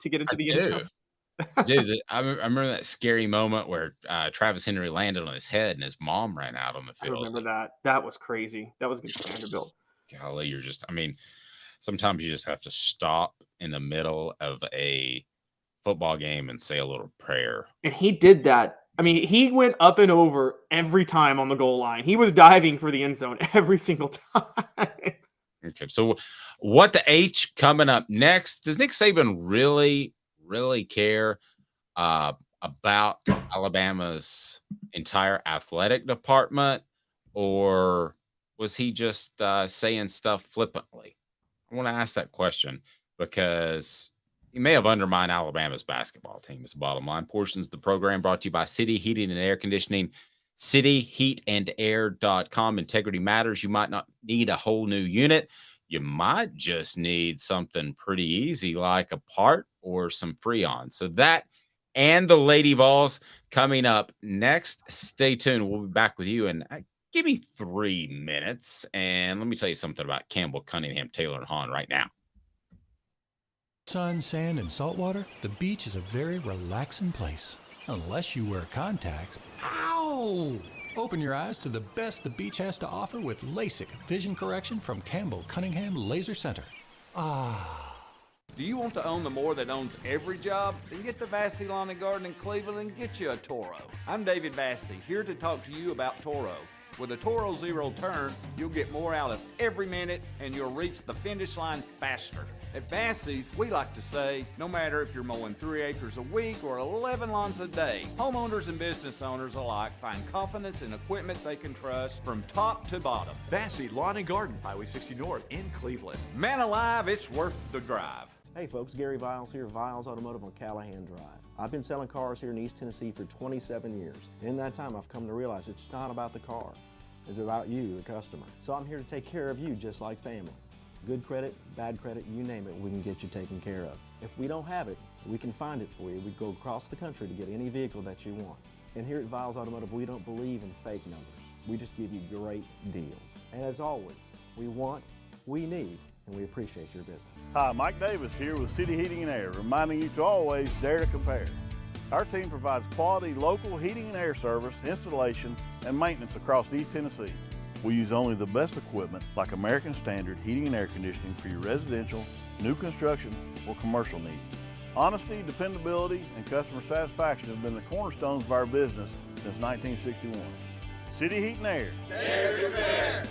to get into the end zone. Dude, I remember that scary moment where Travis Henry landed on his head and his mom ran out on the I field. remember that. That was crazy. That was against Vanderbilt. Golly, sometimes you just have to stop in the middle of a football game and say a little prayer. And he did that. I mean, he went up and over every time on the goal line. He was diving for the end zone every single time. Okay, so what the H coming up next? Does Nick Saban really care about Alabama's entire athletic department, or was he just saying stuff flippantly? I want to ask that question because he may have undermined Alabama's basketball team. Is the bottom line. Portions of the program brought to you by City Heating and Air Conditioning, cityheatandair.com. Integrity matters. You might not need a whole new unit. You might just need something pretty easy like a part or some Freon. So that and the Lady Vols coming up next. Stay tuned. We'll be back with you in give me 3 minutes. And let me tell you something about Campbell, Cunningham, Taylor, and Hahn right now. Sun, sand, and salt water, the beach is a very relaxing place. Unless you wear contacts. Ow! Open your eyes to the best the beach has to offer with LASIK vision correction from Campbell Cunningham Laser Center. Ah. Do you want to own the more that owns every job? Then get to Vassy Lawn and Garden in Cleveland and get you a Toro. I'm David Vassy, here to talk to you about Toro. With a Toro Zero Turn, you'll get more out of every minute and you'll reach the finish line faster. At Vassy's, we like to say, no matter if you're mowing 3 acres a week or 11 lawns a day, homeowners and business owners alike find confidence in equipment they can trust from top to bottom. Vassy Lawn and Garden, Highway 60 North in Cleveland. Man alive, it's worth the drive. Hey folks, Gary Viles here, Viles Automotive on Callahan Drive. I've been selling cars here in East Tennessee for 27 years. In that time, I've come to realize it's not about the car. It's about you, the customer. So I'm here to take care of you just like family. Good credit, bad credit, you name it, we can get you taken care of. If we don't have it, we can find it for you. We go across the country to get any vehicle that you want. And here at Viles Automotive, we don't believe in fake numbers. We just give you great deals. And as always, we want, we need, and we appreciate your business. Hi, Mike Davis here with City Heating and Air, reminding you to always dare to compare. Our team provides quality local heating and air service, installation, and maintenance across East Tennessee. We use only the best equipment like American Standard heating and air conditioning for your residential, new construction, or commercial needs. Honesty, dependability, and customer satisfaction have been the cornerstones of our business since 1961. City Heat and Air. Dare to compare.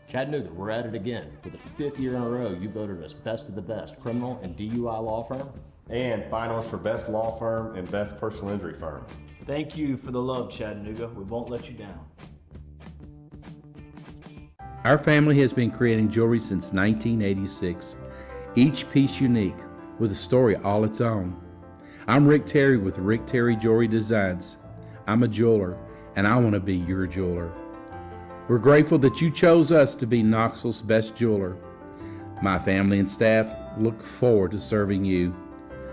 Chattanooga, we're at it again. For the 5th year in a row, you voted us best of the best criminal and DUI law firm. And finalists for best law firm and best personal injury firm. Thank you for the love, Chattanooga. We won't let you down. Our family has been creating jewelry since 1986, each piece unique with a story all its own. I'm Rick Terry with Rick Terry Jewelry Designs. I'm a jeweler, and I want to be your jeweler. We're grateful that you chose us to be Knoxville's best jeweler. My family and staff look forward to serving you.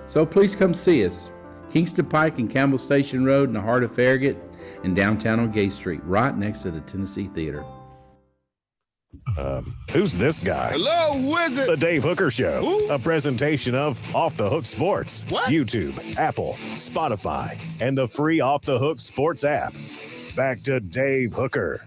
So please come see us. Kingston Pike and Campbell Station Road in the heart of Farragut, and downtown on Gay Street, right next to the Tennessee Theater. Who's this guy? Hello, wizard. The Dave Hooker Show, Who? a presentation of Off the Hook Sports. What? YouTube, Apple, Spotify, and the free Off the Hook Sports app. Back to Dave Hooker.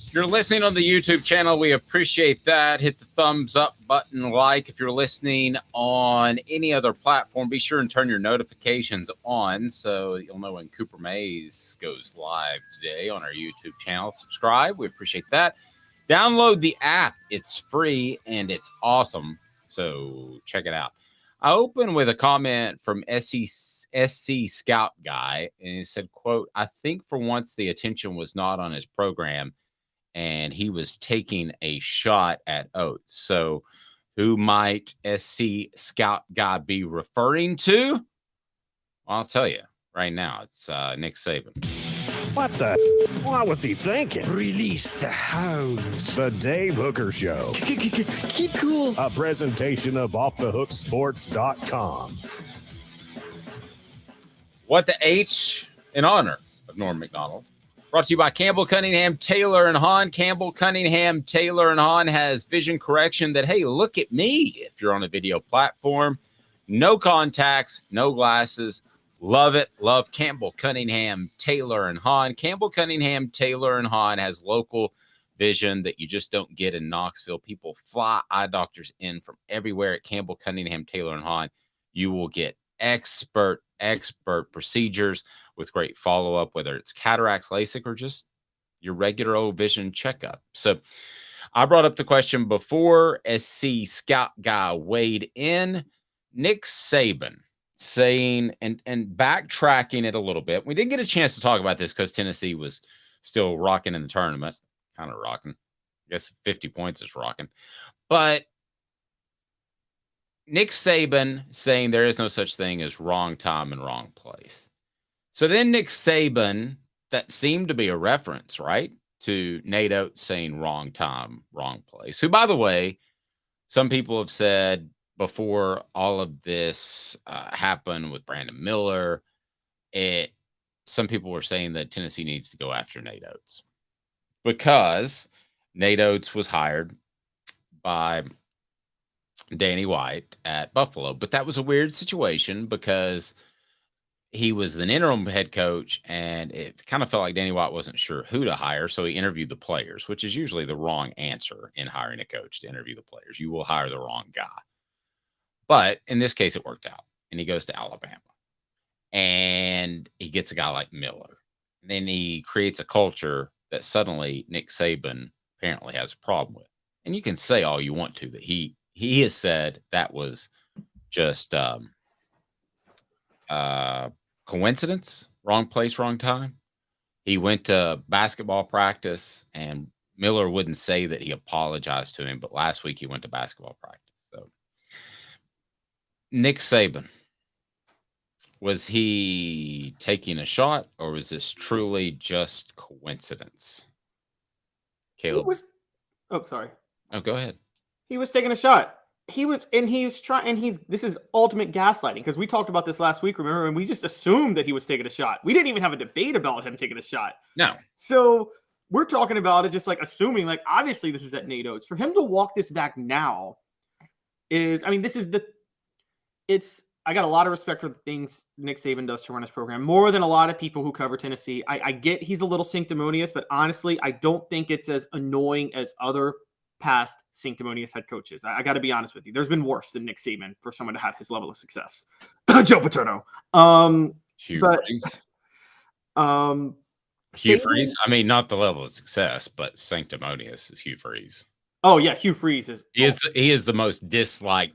If you're listening on the YouTube channel, we appreciate that. Hit the thumbs up button, like. If you're listening on any other platform, be sure and turn your notifications on so you'll know when Cooper Mays goes live today on our YouTube channel. Subscribe. We appreciate that. Download the app. It's free and it's awesome. So check it out. I open with a comment from SC Scout Guy, and he said, quote, "I think for once the attention was not on his program, and he was taking a shot at Oates." So who might SC Scout Guy be referring to? Well, I'll tell you right now. It's Nick Saban. What the? What was he thinking? Release the hounds. The Dave Hooker Show. Keep cool. A presentation of offthehooksports.com. What the H in honor of Norm Macdonald. Brought to you by Campbell Cunningham, Taylor and Hahn. Campbell Cunningham, Taylor and Hahn has vision correction that, hey, look at me. If you're on a video platform, no contacts, no glasses. Love it. Love Campbell Cunningham, Taylor and Hahn. Campbell Cunningham, Taylor and Hahn has local vision that you just don't get in Knoxville. People fly eye doctors in from everywhere at Campbell Cunningham, Taylor and Hahn. You will get expert procedures with great follow-up, whether it's cataracts, LASIK, or just your regular old vision checkup. So I brought up the question before SC Scout guy weighed in. Nick Saban saying and backtracking it a little bit. We didn't get a chance to talk about this because Tennessee was still rocking in the tournament. Kind of rocking. I guess 50 points is rocking. But Nick Saban saying there is no such thing as wrong time and wrong place. So then Nick Saban, that seemed to be a reference, right, to Nate Oates saying wrong time, wrong place. Who, by the way, some people have said before all of this happened with Brandon Miller, some people were saying that Tennessee needs to go after Nate Oates because Nate Oates was hired by Danny White at Buffalo. But that was a weird situation because he was an interim head coach, and it kind of felt like Danny White wasn't sure who to hire, so he interviewed the players, which is usually the wrong answer in hiring a coach, to interview the players. You will hire the wrong guy. But in this case, it worked out, and he goes to Alabama, and he gets a guy like Miller. And then he creates a culture that suddenly Nick Saban apparently has a problem with. And you can say all you want to that he has said that was just coincidence, wrong place, wrong time. He went to basketball practice, and Miller wouldn't say that he apologized to him, but last week he went to basketball practice. So Nick Saban, was he taking a shot, or was this truly just coincidence? Caleb? Sorry. Oh, go ahead. He was taking a shot. This is ultimate gaslighting, because we talked about this last week, remember, and we just assumed that he was taking a shot. We didn't even have a debate about him taking a shot. No. So we're talking about it just like assuming, like, obviously this is at Nate Oates. For him to walk this back now I got a lot of respect for the things Nick Saban does to run his program, more than a lot of people who cover Tennessee. I get he's a little sanctimonious, but honestly, I don't think it's as annoying as other past sanctimonious head coaches. I got to be honest with you. There's been worse than Nick Saban for someone to have his level of success. Joe Paterno. Hugh Freeze. Hugh Freeze. I mean, not the level of success, but sanctimonious is Hugh Freeze. Oh yeah, Hugh Freeze is. He is the most disliked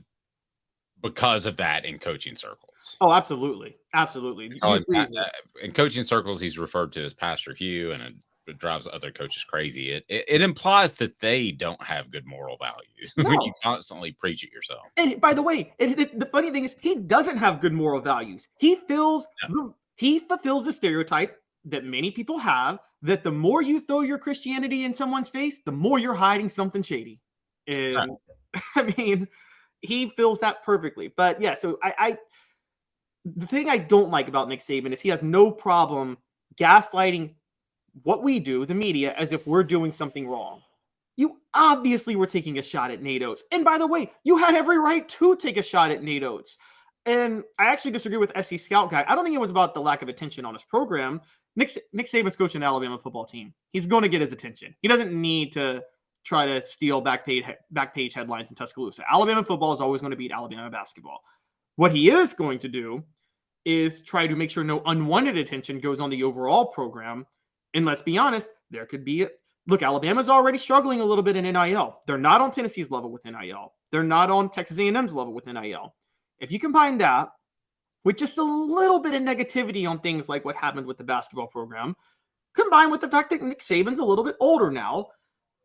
because of that in coaching circles. Oh, absolutely. In coaching circles, he's referred to as Pastor Hugh, and it drives other coaches crazy. It implies that they don't have good moral values when you constantly preach it yourself. And by the way, the funny thing is he doesn't have good moral values. He fulfills the stereotype that many people have, that the more you throw your Christianity in someone's face, the more you're hiding something shady. And I mean, he fills that perfectly. But yeah, so the thing I don't like about Nick Saban is he has no problem gaslighting what we do, the media, as if we're doing something wrong. You obviously were taking a shot at Nate Oates. And by the way, you had every right to take a shot at Nate Oates. And I actually disagree with SC Scout guy. I don't think it was about the lack of attention on his program. Nick Saban's coaching the Alabama football team. He's going to get his attention. He doesn't need to try to steal back page headlines in Tuscaloosa. Alabama football is always going to beat Alabama basketball. What he is going to do is try to make sure no unwanted attention goes on the overall program. And let's be honest, there could be look, Alabama's already struggling a little bit in NIL. They're not on Tennessee's level with NIL. They're not on Texas A&M's level with NIL. If you combine that with just a little bit of negativity on things like what happened with the basketball program, combined with the fact that Nick Saban's a little bit older now,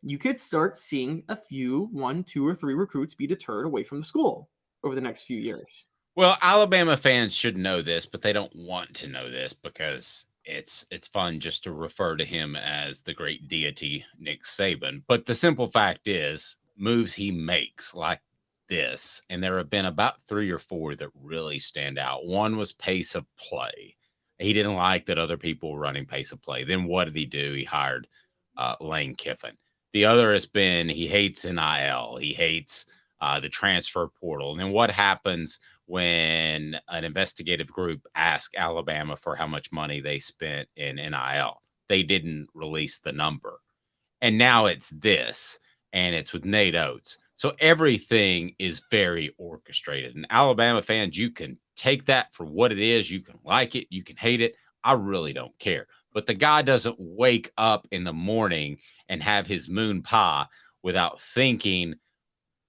you could start seeing a few, 1, 2, or 3 recruits be deterred away from the school over the next few years. Well, Alabama fans should know this, but they don't want to know this because it's fun just to refer to him as the great deity Nick Saban. But the simple fact is, moves he makes like this, and there have been about 3 or 4 that really stand out. One was pace of play. He didn't like that other people were running pace of play. Then what did he do? He hired Lane Kiffin. The other has been he hates NIL. He hates the transfer portal. And then what happens when an investigative group asked Alabama for how much money they spent in NIL? They didn't release the number. And now it's this, and it's with Nate Oates. So everything is very orchestrated. And Alabama fans, you can take that for what it is. You can like it. You can hate it. I really don't care. But the guy doesn't wake up in the morning and have his moon pie without thinking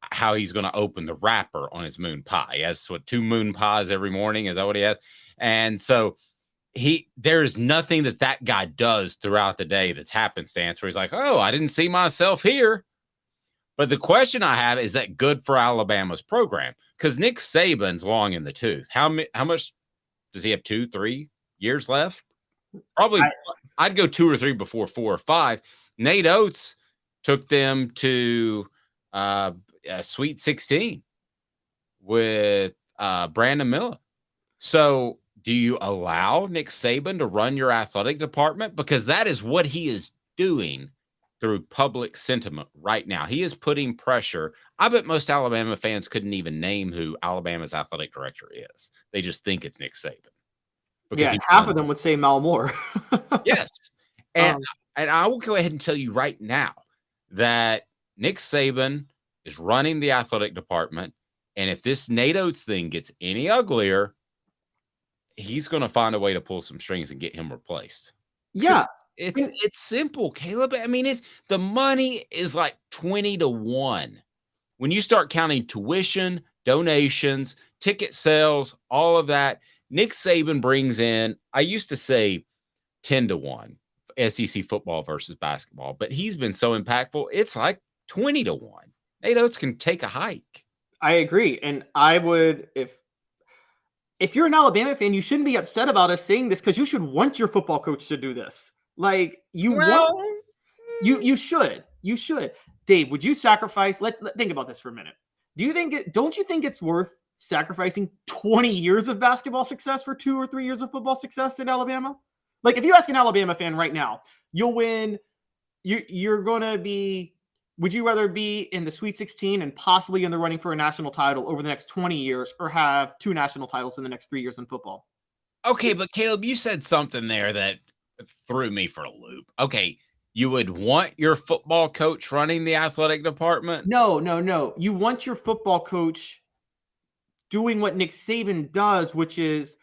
how he's going to open the wrapper on his moon pie. He has 2 moon pies every morning. Is that what he has? And so there's nothing that guy does throughout the day that's happenstance where he's like, oh, I didn't see myself here. But the question I have, is that good for Alabama's program? Because Nick Saban's long in the tooth. How much does he have? 2, 3 years left? Probably. I'd go 2 or 3 before 4 or 5. Nate Oates took them to a Sweet 16 with Brandon Miller. So do you allow Nick Saban to run your athletic department? Because that is what he is doing through public sentiment right now. He is putting pressure. I bet most Alabama fans couldn't even name who Alabama's athletic director is. They just think it's Nick Saban. Yeah, half of them would say Mal Moore. Yes. And I will go ahead and tell you right now that Nick Saban is running the athletic department. And if this Nate Oates thing gets any uglier, he's going to find a way to pull some strings and get him replaced. Yeah. It's simple, Caleb. I mean, the money is like 20-1. When you start counting tuition, donations, ticket sales, all of that, Nick Saban brings in, I used to say 10-1, SEC football versus basketball, but he's been so impactful, it's like 20-1. Nate Oates can take a hike. I agree. And I would, if you're an Alabama fan, you shouldn't be upset about us saying this, because you should want your football coach to do this. Like you should. Dave, would you sacrifice? Think about this for a minute. Don't you think it's worth sacrificing 20 years of basketball success for 2 or 3 years of football success in Alabama? Like if you ask an Alabama fan right now, you'll win. You're going to be, would you rather be in the Sweet 16 and possibly in the running for a national title over the next 20 years, or have 2 national titles in the next 3 years in football? Okay, but Caleb, you said something there that threw me for a loop. Okay, you would want your football coach running the athletic department? No. You want your football coach doing what Nick Saban does, which is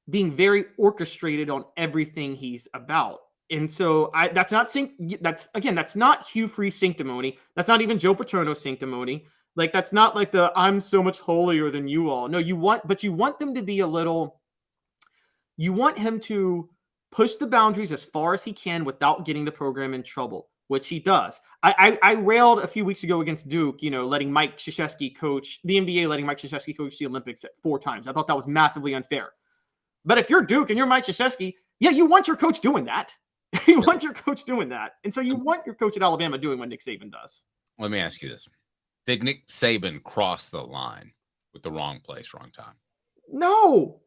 being very orchestrated on everything he's about. And so that's not Hugh Freeze sanctimony. That's not even Joe Paterno sanctimony. Like that's not like the I'm so much holier than you all. No, you want them to be you want him to push the boundaries as far as he can without getting the program in trouble, which he does. I railed a few weeks ago against Duke, letting Mike Krzyzewski coach the NBA, letting Mike Krzyzewski coach the Olympics 4 times. I thought that was massively unfair. But if you're Duke and you're Mike Krzyzewski, yeah, you want your coach doing that. You want your coach doing that. And so you want your coach at Alabama doing what Nick Saban does. Let me ask you this. Did Nick Saban cross the line with the wrong place, wrong time? No.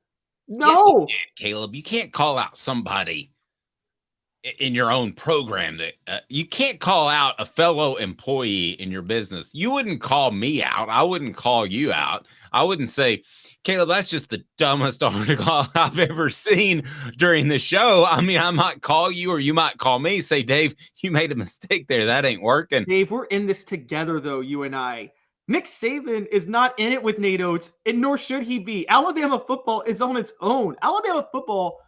Yes, he did, Caleb. You can't call out somebody in your own program that you can't call out a fellow employee in your business. You wouldn't call me out. I wouldn't call you out. I wouldn't say, Caleb, that's just the dumbest article I've ever seen during the show. I mean, I might call you, or you might call me, say, Dave, you made a mistake there. That ain't working. Dave, we're in this together, though, you and I. Nick Saban is not in it with Nate Oates, and nor should he be. Alabama football is on its own. Alabama football,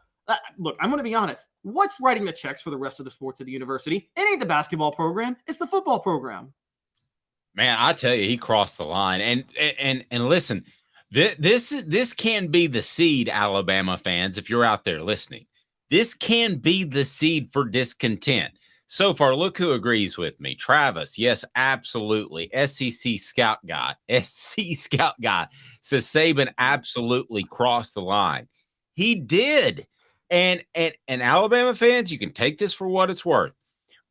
look, I'm going to be honest. What's writing the checks for the rest of the sports at the university? It ain't the basketball program. It's the football program. Man, I tell you, he crossed the line. And listen, this can be the seed, Alabama fans, if you're out there listening. This can be the seed for discontent. So far, look who agrees with me. Travis, yes, absolutely. SC Scout Guy says Saban absolutely crossed the line. He did. And Alabama fans, you can take this for what it's worth.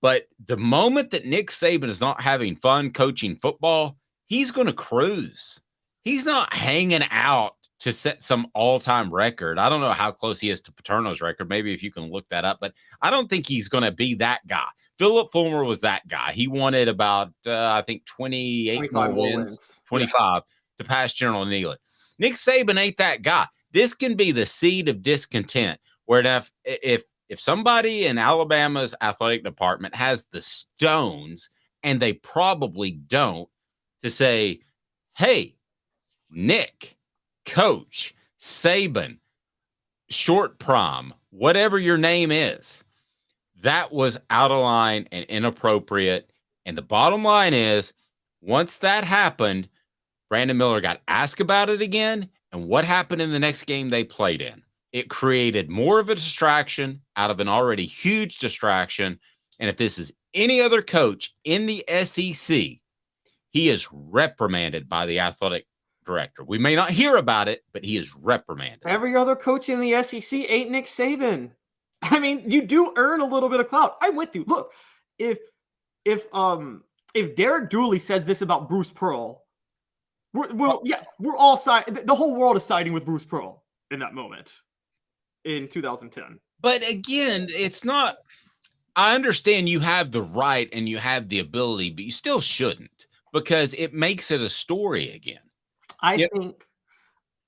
But the moment that Nick Saban is not having fun coaching football, he's going to cruise. He's not hanging out to set some all-time record. I don't know how close he is to Paterno's record. Maybe if you can look that up, but I don't think he's going to be that guy. Philip Fulmer was that guy. He wanted about, I think, 28 more wins, 25 to pass General Nealon. Nick Saban ain't that guy. This can be the seed of discontent, where if somebody in Alabama's athletic department has the stones, and they probably don't, to say, hey, Nick, Coach, Saban, Short Prom, whatever your name is, that was out of line and inappropriate. And the bottom line is, once that happened, Brandon Miller got asked about it again. And what happened in the next game they played in? It created more of a distraction out of an already huge distraction. And if this is any other coach in the SEC, he is reprimanded by the athletic director. We may not hear about it, but he is reprimanded. Every other coach in the SEC ain't Nick Saban. I mean, you do earn a little bit of clout. I'm with you. Look, if Derek Dooley says this about Bruce Pearl, we're all siding. The whole world is siding with Bruce Pearl in that moment in 2010. But again, it's not. I understand you have the right and you have the ability, but you still shouldn't, because it makes it a story again. I think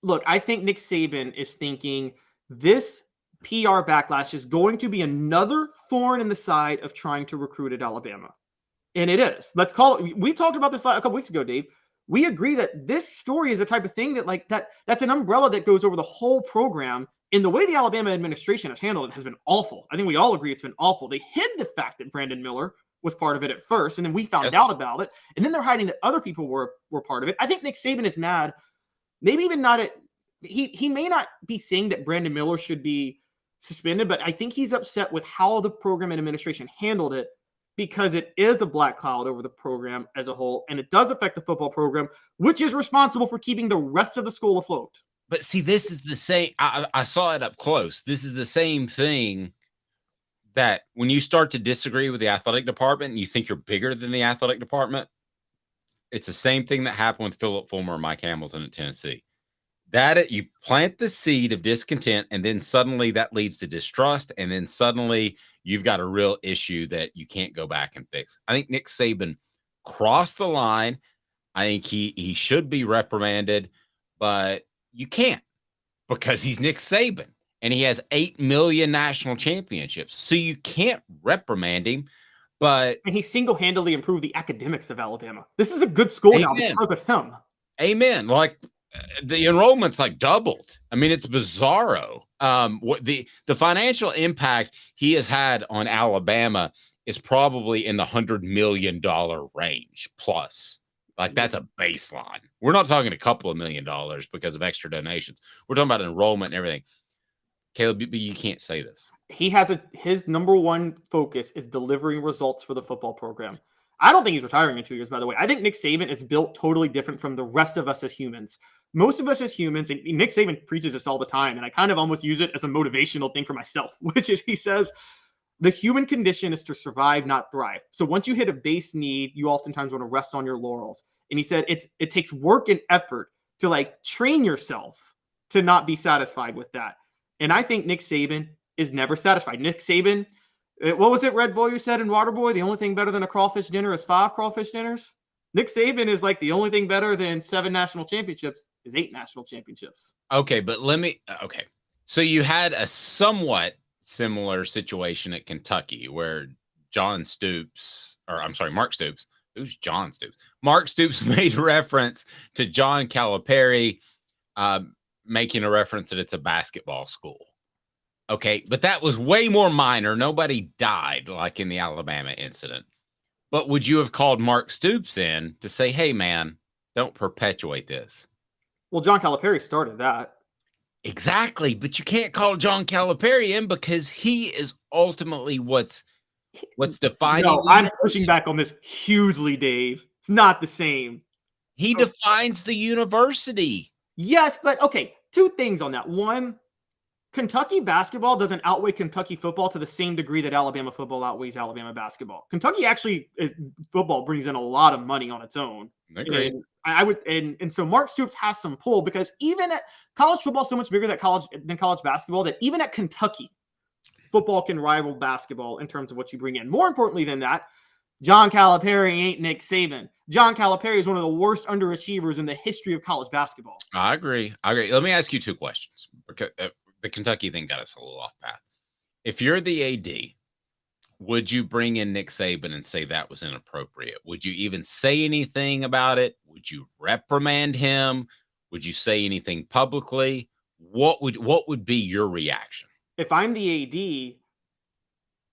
Nick Saban is thinking this PR backlash is going to be another thorn in the side of trying to recruit at Alabama. And it is. Let's call it. We talked about this a couple weeks ago, Dave. We agree that this story is a type of thing that's an umbrella that goes over the whole program. And the way the Alabama administration has handled it has been awful. I think we all agree it's been awful. They hid the fact that Brandon Miller was part of it at first, and then we found out about it. And then they're hiding that other people were part of it. I think Nick Saban is mad. Maybe even not at he may not be saying that Brandon Miller should be suspended, but I think he's upset with how the program and administration handled it, because it is a black cloud over the program as a whole, and it does affect the football program, which is responsible for keeping the rest of the school afloat. But see, this is the same. I saw it up close. This is the same thing that when you start to disagree with the athletic department and you think you're bigger than the athletic department, it's the same thing that happened with Philip Fulmer and Mike Hamilton at Tennessee. That you plant the seed of discontent, and then suddenly that leads to distrust, and then suddenly you've got a real issue that you can't go back and fix. I think Nick Saban crossed the line. I think he should be reprimanded, but you can't, because he's Nick Saban and he has 8 million national championships. So you can't reprimand him, and he single-handedly improved the academics of Alabama. This is a good school now because of him. Amen. Like the enrollment's like doubled. I mean, it's bizarro. What the financial impact he has had on Alabama is probably in the $100 million range plus. Like, that's a baseline. We're not talking a couple of $1 million because of extra donations. We're talking about enrollment and everything. Caleb, you can't say this. He has his number one focus is delivering results for the football program. I don't think he's retiring in 2 years, by the way. I think Nick Saban is built totally different from the rest of us as humans. Most of us as humans, and Nick Saban preaches this all the time, and I kind of almost use it as a motivational thing for myself, which is he says, the human condition is to survive, not thrive. So once you hit a base need, you oftentimes want to rest on your laurels. And he said it takes work and effort to train yourself to not be satisfied with that. And I think Nick Saban is never satisfied. Nick Saban, what was it, Red Boy, you said in Waterboy? The only thing better than a crawfish dinner is 5 crawfish dinners. Nick Saban is like the only thing better than 7 national championships is 8 national championships. Okay, but okay. So you had a somewhat similar situation at Kentucky where Mark Stoops. Who's John Stoops? Mark Stoops made reference to John Calipari, making a reference that it's a basketball school. Okay, but that was way more minor. Nobody died like in the Alabama incident. But would you have called Mark Stoops in to say, hey, man, don't perpetuate this? Well, John Calipari started that. Exactly, but you can't call John Calipari in because he is ultimately what's defining. No, I'm pushing back on this hugely, Dave. It's not the same. He defines the university. Yes, but okay, 2 things on that. One, Kentucky basketball doesn't outweigh Kentucky football to the same degree that Alabama football outweighs Alabama basketball. Kentucky actually football brings in a lot of money on its own. Agreed. And I would, and so Mark Stoops has some pull because even at college football, so much bigger than college basketball, that even at Kentucky, football can rival basketball in terms of what you bring in. More importantly than that, John Calipari ain't Nick Saban. John Calipari is one of the worst underachievers in the history of college basketball. I agree. Let me ask you 2 questions because the Kentucky thing got us a little off path. If you're the AD, would you bring in Nick Saban and say that was inappropriate? Would you even say anything about it? Would you reprimand him? Would you say anything publicly? What would be your reaction? If I'm the AD,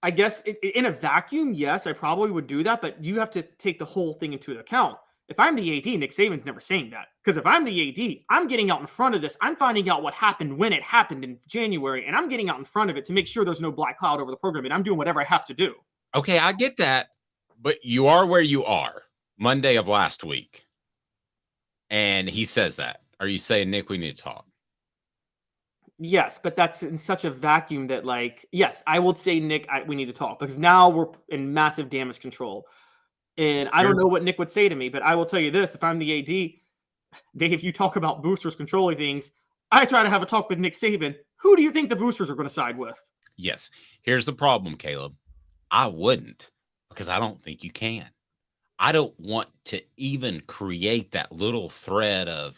I guess in a vacuum, yes, I probably would do that, but you have to take the whole thing into account. If I'm the AD, Nick Saban's never saying that. Because if I'm the AD, I'm getting out in front of this. I'm finding out what happened when it happened in January, and I'm getting out in front of it to make sure there's no black cloud over the program, and I'm doing whatever I have to do. Okay, I get that, but you are where you are Monday of last week, and he says that. Are you saying, Nick, we need to talk? Yes, but that's in such a vacuum that, like, yes, I would say, Nick, we need to talk because now we're in massive damage control. And I don't know what Nick would say to me, but I will tell you this. If I'm the AD, Dave, you talk about boosters controlling things. I try to have a talk with Nick Saban. Who do you think the boosters are going to side with? Yes. Here's the problem, Caleb. I wouldn't because I don't think you can. I don't want to even create that little thread of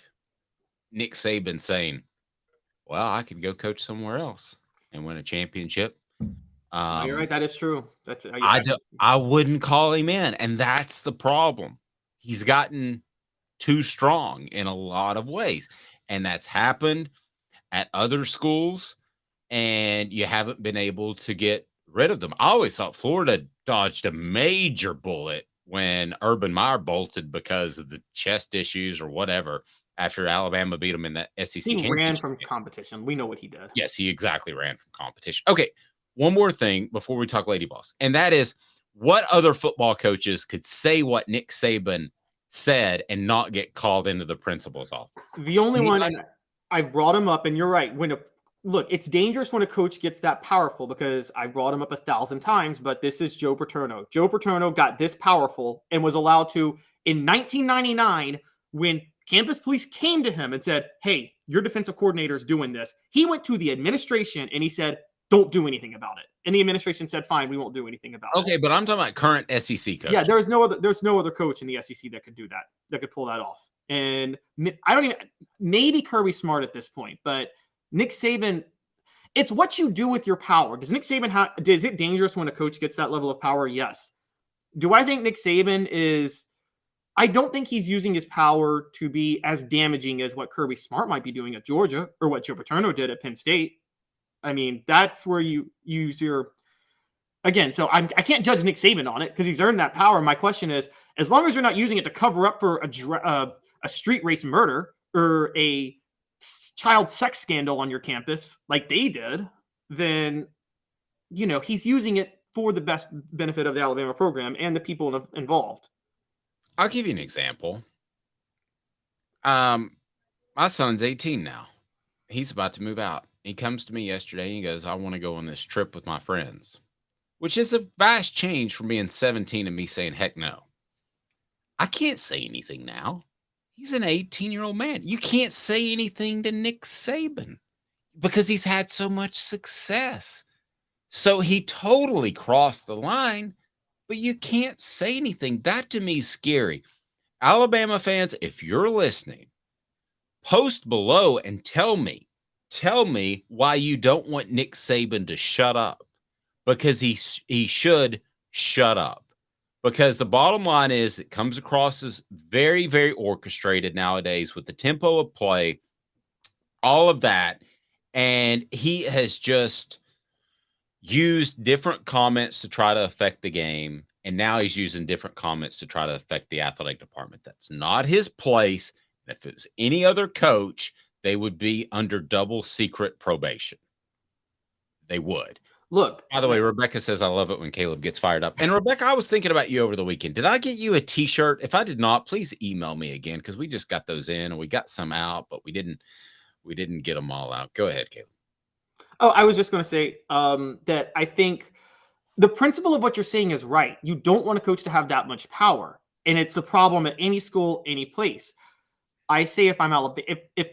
Nick Saban saying, well, I could go coach somewhere else and win a championship. You're right. That is true. I wouldn't call him in. And that's the problem. He's gotten too strong in a lot of ways. And that's happened at other schools. And you haven't been able to get rid of them. I always thought Florida dodged a major bullet when Urban Meyer bolted because of the chest issues or whatever after Alabama beat him in the SEC championship. He ran from competition. We know what he did. Yes, he exactly ran from competition. Okay, one more thing before we talk Lady Boss, and that is what other football coaches could say what Nick Saban said and not get called into the principal's office? The only one, and I've brought him up, and you're right. Look, it's dangerous when a coach gets that powerful because I brought him up 1,000 times, but this is Joe Paterno. Joe Paterno got this powerful and was allowed to, in 1999, when campus police came to him and said, hey, your defensive coordinator is doing this. He went to the administration and he said, don't do anything about it. And the administration said, fine, we won't do anything about it. Okay, but I'm talking about current SEC coaches. Yeah, there's no other coach in the SEC that could do that, that could pull that off. And maybe Kirby Smart at this point, but Nick Saban, it's what you do with your power. Does Nick Saban is it dangerous when a coach gets that level of power? Yes. Do I think Nick Saban is, I don't think he's using his power to be as damaging as what Kirby Smart might be doing at Georgia or what Joe Paterno did at Penn State. I mean, that's where you use your, again, so I can't judge Nick Saban on it because he's earned that power. My question is, as long as you're not using it to cover up for a street race murder or a child sex scandal on your campus like they did, then, he's using it for the best benefit of the Alabama program and the people involved. I'll give you an example. My son's 18 now. He's about to move out. He comes to me yesterday and he goes, I want to go on this trip with my friends, which is a vast change from being 17 and me saying, heck no. I can't say anything now. He's an 18-year-old man. You can't say anything to Nick Saban because he's had so much success. So he totally crossed the line, but you can't say anything. That to me is scary. Alabama fans, if you're listening, post below and tell me why you don't want Nick Saban to shut up, because he should shut up. Because the bottom line is it comes across as very, very orchestrated nowadays with the tempo of play, all of that. And he has just used different comments to try to affect the game. And now he's using different comments to try to affect the athletic department. That's not his place. And if it was any other coach, they would be under double secret probation. They would. Look, by the way, Rebecca says, I love it when Caleb gets fired up. And Rebecca, I was thinking about you over the weekend. Did I get you a t-shirt? If I did not, please email me again, because we just got those in and we got some out, but we didn't get them all out. Go ahead, Caleb. Oh, I was just going to say that I think the principle of what you're saying is right. You don't want a coach to have that much power. And it's a problem at any school, any place. I say if I'm Alabama, if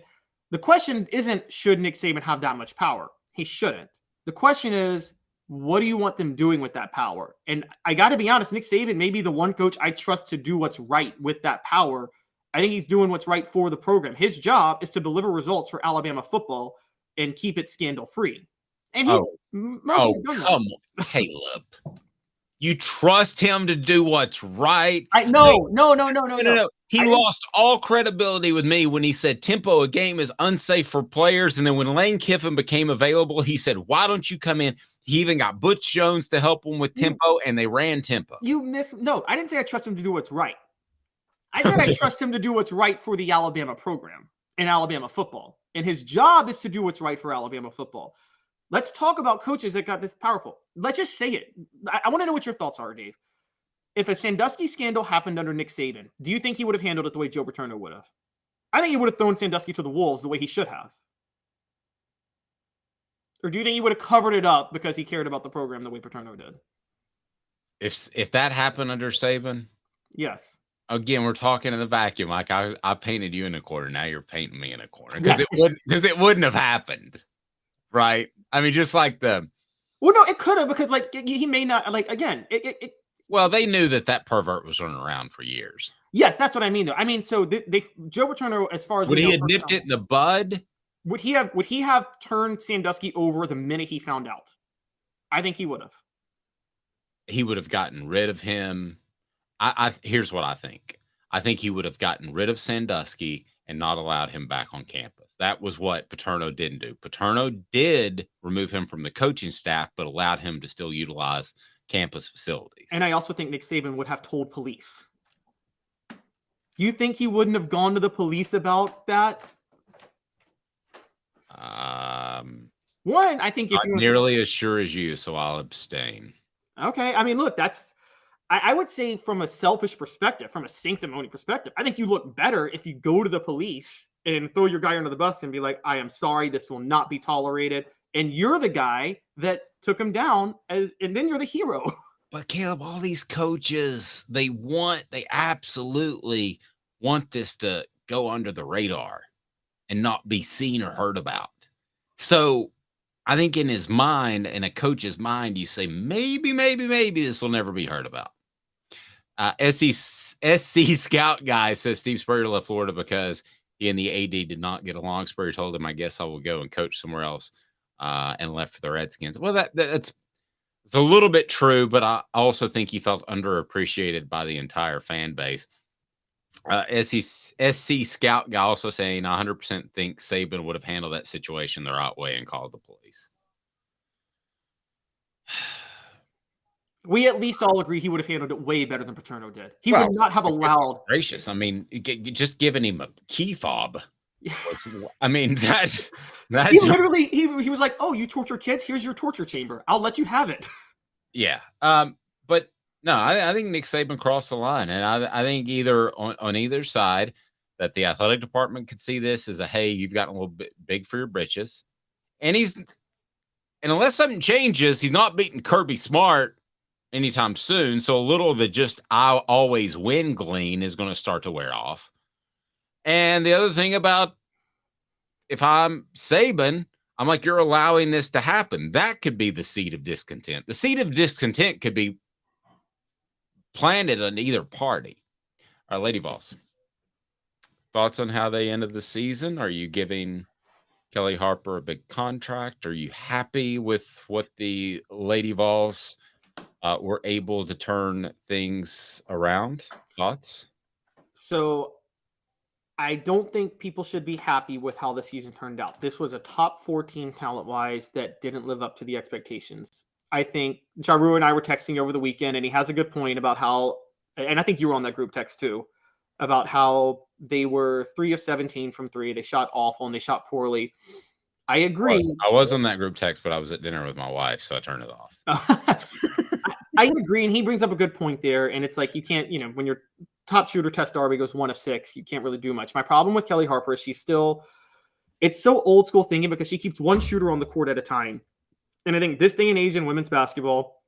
the question isn't should Nick Saban have that much power? He shouldn't. The question is, what do you want them doing with that power? And I got to be honest, Nick Saban may be the one coach I trust to do what's right with that power. I think he's doing what's right for the program. His job is to deliver results for Alabama football and keep it scandal-free. And he's mostly done that. Come on, Caleb. You trust him to do what's right? No. He lost all credibility with me when he said tempo a game is unsafe for players. And then when Lane Kiffin became available, he said, why don't you come in? He even got Butch Jones to help him with tempo, and they ran tempo. No, I didn't say I trust him to do what's right. I said I trust him to do what's right for the Alabama program and Alabama football. And his job is to do what's right for Alabama football. Let's talk about coaches that got this powerful. Let's just say it. I want to know what your thoughts are, Dave. If a Sandusky scandal happened under Nick Saban, do you think he would have handled it the way Joe Paterno would have? I think he would have thrown Sandusky to the wolves the way he should have. Or do you think he would have covered it up because he cared about the program the way Paterno did? If that happened under Saban? Yes. Again, we're talking in the vacuum. Like I painted you in a corner. Now you're painting me in a corner. Because it wouldn't have happened. Right? I mean, just like the... Well, no, it could have, because like he may not, like, again, Well, they knew that pervert was running around for years. Yes, that's what I mean, though. I mean, so Joe Paterno, as far as would he have nipped it in the bud? Would he have turned Sandusky over the minute he found out? I think he would have. He would have gotten rid of him. Here's what I think. I think he would have gotten rid of Sandusky and not allowed him back on campus. That was what Paterno didn't do. Paterno did remove him from the coaching staff, but allowed him to still utilize campus facilities. And I also think Nick Saban would have told police. You think he wouldn't have gone to the police about that? One, I think if not nearly as sure as you, so I'll abstain. Okay. I mean, look, I would say from a selfish perspective, from a sanctimony perspective, I think you look better if you go to the police and throw your guy under the bus and be like, I am sorry, this will not be tolerated. And you're the guy that took him down, and then you're the hero. But Caleb, all these coaches, they absolutely want this to go under the radar and not be seen or heard about. So I think in his mind, in a coach's mind, you say, maybe this will never be heard about. SC Scout guy says Steve Spurrier left Florida because he and the AD did not get along. Spurrier told him, I guess I will go and coach somewhere else, and left for the Redskins. Well, it's a little bit true, but I also think he felt underappreciated by the entire fan base. SC Scout guy also saying 100% think Saban would have handled that situation the right way and called the police. We at least all agree he would have handled it way better than Paterno did. He would not have allowed. Gracious. I mean, just giving him a key fob. I mean, that's he literally he was like, "Oh, you torture kids? Here's your torture chamber. I'll let you have it." Yeah. But no, I think Nick Saban crossed the line, and I think either on either side that the athletic department could see this as a, hey, you've gotten a little bit big for your britches, and unless something changes, he's not beating Kirby Smart anytime soon. So a little of the just I always win glean is going to start to wear off. And the other thing about if I'm Saban, I'm like, you're allowing this to happen. That could be the seed of discontent. The seed of discontent could be planted on either party. All right, Lady Vols. Thoughts on how they ended the season? Are you giving Kelly Harper a big contract? Are you happy with what the Lady Vols were able to turn things around? Thoughts? So I don't think people should be happy with how the season turned out. This was a top 4 team talent-wise that didn't live up to the expectations. I think Jaru and I were texting over the weekend, and he has a good point about how, and I think you were on that group text too, about how they were 3 of 17 from 3. They shot awful, and they shot poorly. I agree. I was on that group text, but I was at dinner with my wife, so I turned it off. I agree, and he brings up a good point there, and it's like you can't, when your top shooter Tess Darby goes 1 of 6, you can't really do much. My problem with Kelly Harper is she's still it's so old school thinking because she keeps one shooter on the court at a time. And I think this day and age in women's basketball,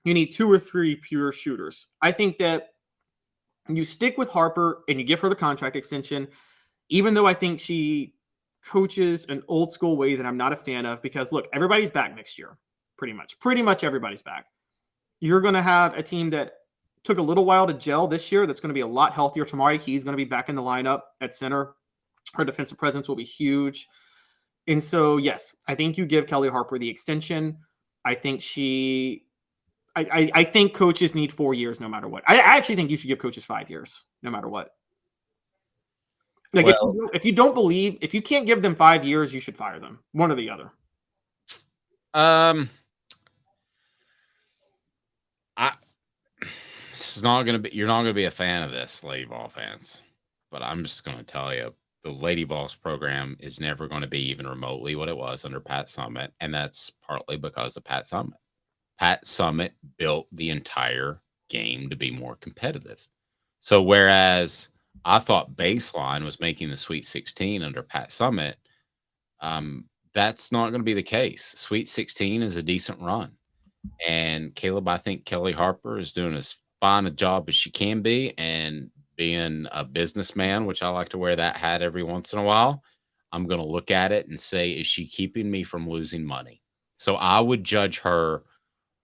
you need 2 or 3 pure shooters. I think that you stick with Harper and you give her the contract extension, even though I think she coaches an old school way that I'm not a fan of, because look, everybody's back next year. Pretty much everybody's back. You're going to have a team that took a little while to gel this year. That's going to be a lot healthier. Tamari Key's going to be back in the lineup at center. Her defensive presence will be huge. And so, yes, I think you give Kelly Harper the extension. I think I think coaches need 4 years no matter what. I actually think you should give coaches 5 years no matter what. Like, if you don't believe, if you can't give them 5 years, you should fire them. One or the other. This is not going to be, you're not going to be a fan of this, Lady Vol fans, but I'm just going to tell you, the Lady Vols program is never going to be even remotely what it was under Pat Summitt, and that's partly because of Pat Summitt. Pat Summitt built the entire game to be more competitive. So whereas I thought baseline was making the Sweet 16 under Pat Summitt, that's not going to be the case. Sweet 16 is a decent run. And Caleb, I think Kelly Harper is doing as fine a job as she can be, and being a businessman, which I like to wear that hat every once in a while, I'm going to look at it and say, is she keeping me from losing money? So I would judge her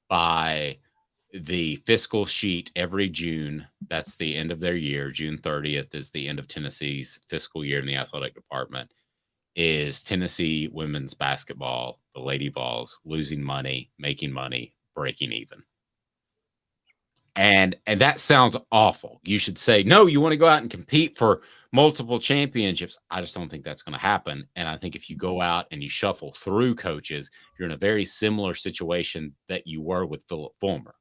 by the fiscal sheet every June. That's the end of their year. June 30th is the end of Tennessee's fiscal year in the athletic department. Is Tennessee women's basketball, the Lady Vols, losing money, making money, breaking even? And that sounds awful. You should say, no, you want to go out and compete for multiple championships. I just don't think that's going to happen. And I think if you go out and you shuffle through coaches, you're in a very similar situation that you were with Philip Fulmer.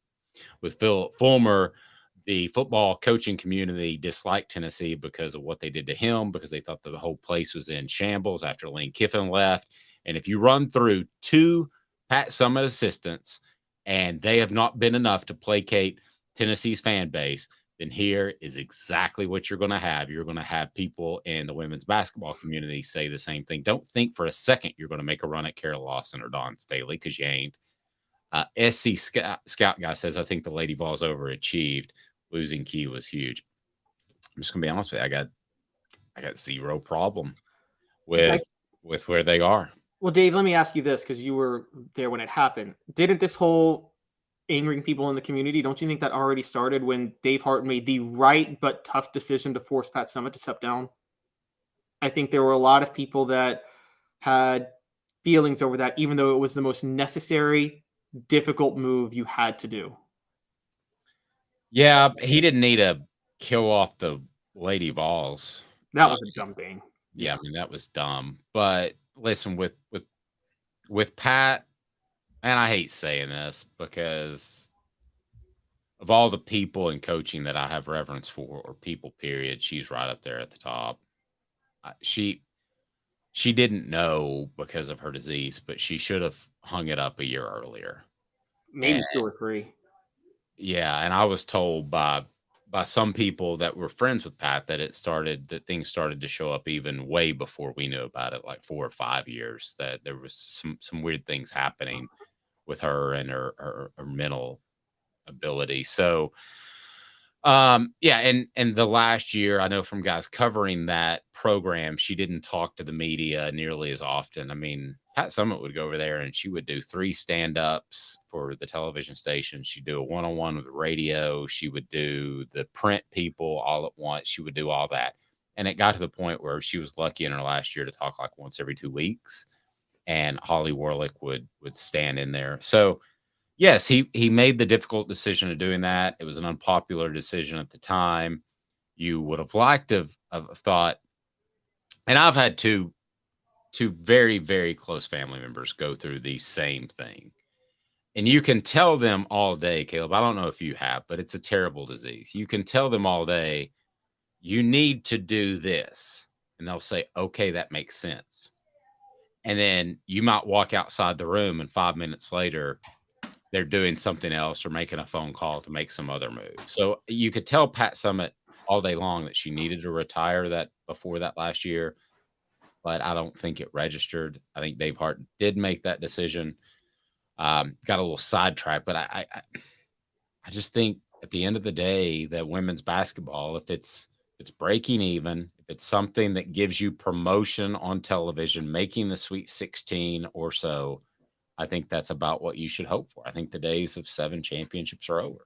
With Philip Fulmer, the football coaching community disliked Tennessee because of what they did to him, because they thought the whole place was in shambles after Lane Kiffin left. And if you run through 2 Pat Summitt assistants and they have not been enough to placate Tennessee's fan base, then here is exactly what you're going to have. You're going to have people in the women's basketball community say the same thing. Don't think for a second you're going to make a run at Carol Lawson or Dawn Staley, because you ain't. SC Scout guy says, I think the Lady Vols overachieved. Losing Key was huge. I'm just going to be honest with you. I got zero problem with where they are. Well, Dave, let me ask you this, because you were there when it happened. Didn't this whole angering people in the community, don't you think that already started when Dave Hart made the right but tough decision to force Pat Summitt to step down? I think there were a lot of people that had feelings over that, even though it was the most necessary, difficult move you had to do. Yeah, he didn't need to kill off the Lady Vols. That was a dumb thing. Yeah, I mean, that was dumb. But listen, with Pat, and I hate saying this because of all the people in coaching that I have reverence for, or people, period, she's right up there at the top. She didn't know because of her disease, but she should have hung it up a year earlier. Maybe 2 or 3. Yeah, and I was told by some people that were friends with Pat that things started to show up even way before we knew about it, like 4 or 5 years, that there was some weird things happening with her and her mental ability. So, yeah, and the last year, I know from guys covering that program, she didn't talk to the media nearly as often. I mean, Pat Summitt would go over there and she would do 3 stand-ups for the television station. She'd do a one-on-one with the radio. She would do the print people all at once. She would do all that. And it got to the point where she was lucky in her last year to talk like once every 2 weeks. And Holly Warlick would stand in there. So, yes, he made the difficult decision of doing that. It was an unpopular decision at the time. You would have liked to have thought, and I've had two very, very close family members go through the same thing. And you can tell them all day, Caleb, I don't know if you have, but it's a terrible disease. You can tell them all day, you need to do this. And they'll say, okay, that makes sense. And then you might walk outside the room and 5 minutes later, they're doing something else or making a phone call to make some other move. So you could tell Pat Summitt all day long that she needed to retire that before that last year. but I don't think it registered. I think Dave Hart did make that decision. Got a little sidetracked, but I just think at the end of the day that women's basketball, if it's breaking even, if it's something that gives you promotion on television, making the Sweet 16 or so, I think that's about what you should hope for. I think the days of 7 championships are over.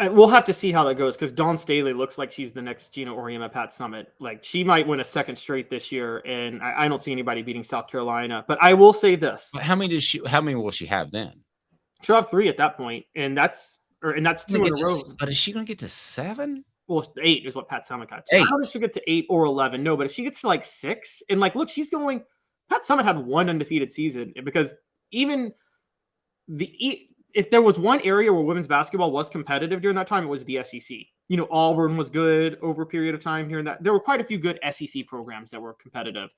We'll have to see how that goes because Dawn Staley looks like she's the next Gina Auriemma, Pat Summitt. Like she might win a second straight this year, and I don't see anybody beating South Carolina. But I will say this: But how many will she have then? she'll have 3 at that point, and that's 2 in a row. But is she going to get to 7? Well, 8 is what Pat Summitt got to. 8. I don't think she'll get to 8 or 11. No, but if she gets to like 6, and like, look, she's going. Pat Summitt had 1 undefeated season because even if there was one area where women's basketball was competitive during that time, it was the SEC. You know, Auburn was good over a period of time here and that. There were quite a few good SEC programs that were competitive.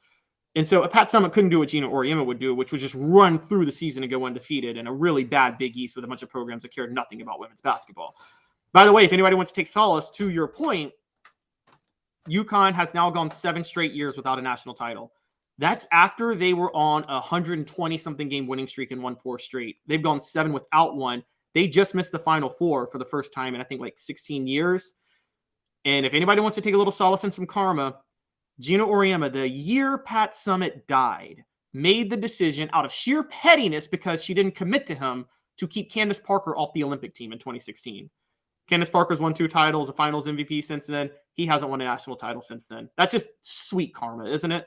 And so Pat Summitt couldn't do what Gina Auriemma would do, which was just run through the season and go undefeated in a really bad Big East with a bunch of programs that cared nothing about women's basketball. By the way, if anybody wants to take solace, to your point, UConn has now gone 7 straight years without a national title. That's after they were on a 120-something game winning streak and won 4 straight. They've gone 7 without one. They just missed the Final Four for the first time in, I think, like 16 years. And if anybody wants to take a little solace in some karma, Gina Auriemma, the year Pat Summitt died, made the decision out of sheer pettiness because she didn't commit to him to keep Candace Parker off the Olympic team in 2016. Candace Parker's won 2 titles, a finals MVP since then. He hasn't won a national title since then. That's just sweet karma, isn't it?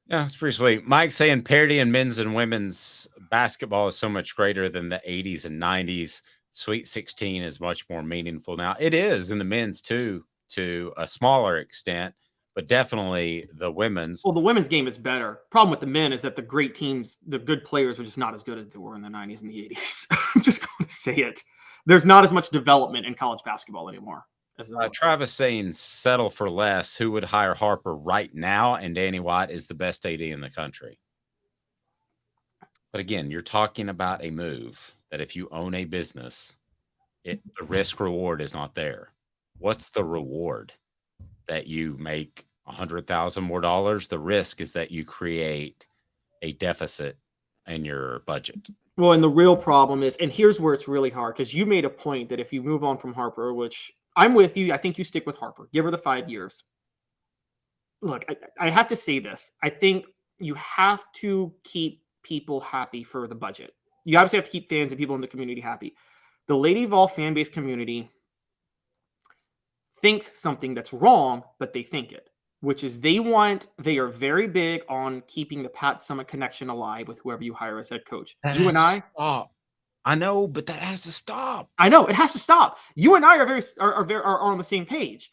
Yeah, it's pretty sweet. Mike saying parity in men's and women's basketball is so much greater than the 80s and 90s. Sweet 16 is much more meaningful now. It is in the men's too, to a smaller extent, but definitely the women's. Well, the women's game is better. Problem with the men is that the great teams, the good players are just not as good as they were in the 90s and the 80s. I'm just going to say it. There's not as much development in college basketball anymore. Travis saying settle for less. Who would hire Harper right now? And Danny White is the best AD in the country. But again, you're talking about a move that if you own a business, the risk reward is not there. What's the reward? That you make $100,000 more dollars. The risk is that you create a deficit in your budget. Well, and the real problem is, and here's where it's really hard, because you made a point that if you move on from Harper, which I'm with you, I think you stick with Harper. Give her the 5 years. Look, I have to say this. I think you have to keep people happy for the budget. You obviously have to keep fans and people in the community happy. The Lady Vol fan base community thinks something that's wrong, but they think it, which is they are very big on keeping the Pat Summitt connection alive with whoever you hire as head coach. You and I, stop. I know, but that has to stop. I know it has to stop. You and I are on the same page.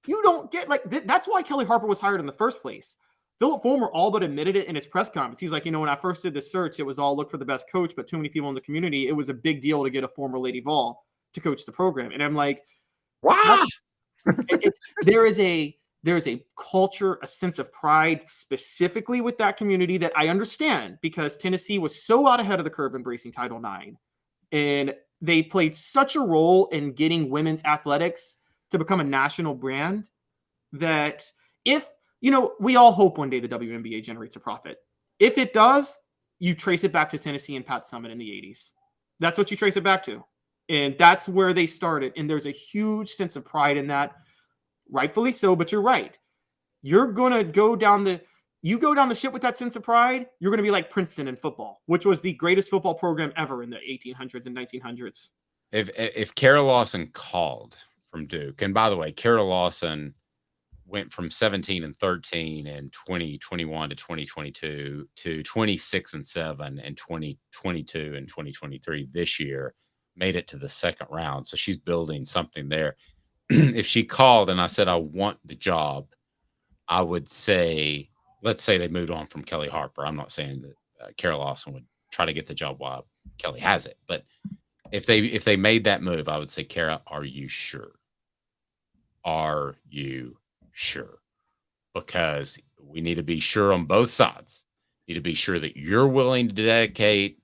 You don't get that's why Kelly Harper was hired in the first place. Philip Fulmer all but admitted it in his press conference. He's like, when I first did the search, it was all look for the best coach, but too many people in the community. It was a big deal to get a former Lady Vol to coach the program. And I'm like, wow. There is a culture, a sense of pride specifically with that community that I understand because Tennessee was so out ahead of the curve embracing Title IX. And they played such a role in getting women's athletics to become a national brand that if, we all hope one day the WNBA generates a profit. If it does, you trace it back to Tennessee and Pat Summitt in the 80s. That's what you trace it back to. And that's where they started. And there's a huge sense of pride in that. Rightfully so, but you're right. You're going to go down the ship with that sense of pride, you're going to be like Princeton in football, which was the greatest football program ever in the 1800s and 1900s. If Kara Lawson called from Duke, and by the way, Kara Lawson went from 17-13 in 2021 to 2022 to 26-7 in 2022 and 2023 this year, made it to the second round. So she's building something there. If she called and I said, I want the job, I would say, let's say they moved on from Kelly Harper. I'm not saying that Kara Lawson would try to get the job while Kelly has it. But if they made that move, I would say, Kara, are you sure? Are you sure? Because we need to be sure on both sides. You need to be sure that you're willing to dedicate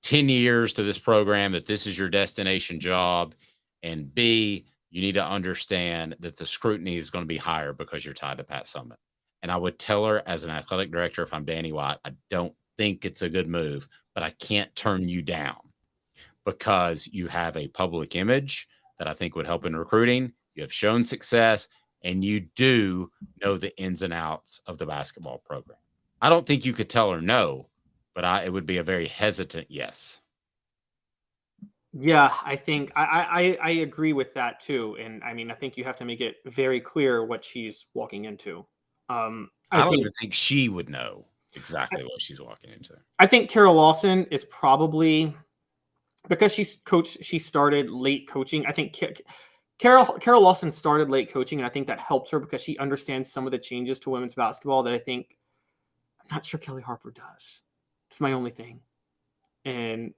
10 years to this program, that this is your destination job. And B, you need to understand that the scrutiny is going to be higher because you're tied to Pat Summitt. And I would tell her as an athletic director, if I'm Danny White, I don't think it's a good move, but I can't turn you down because you have a public image that I think would help in recruiting. You have shown success, and you do know the ins and outs of the basketball program. I don't think you could tell her no, but it would be a very hesitant yes. Yeah, I think I agree with that too. And I mean, I think you have to make it very clear what she's walking into. I don't even think she would know exactly what she's walking into. I think Carol Lawson is probably, because she started late coaching. I think Carol Lawson started late coaching, and I think that helps her because she understands some of the changes to women's basketball that I'm not sure Kelly Harper does. It's my only thing. And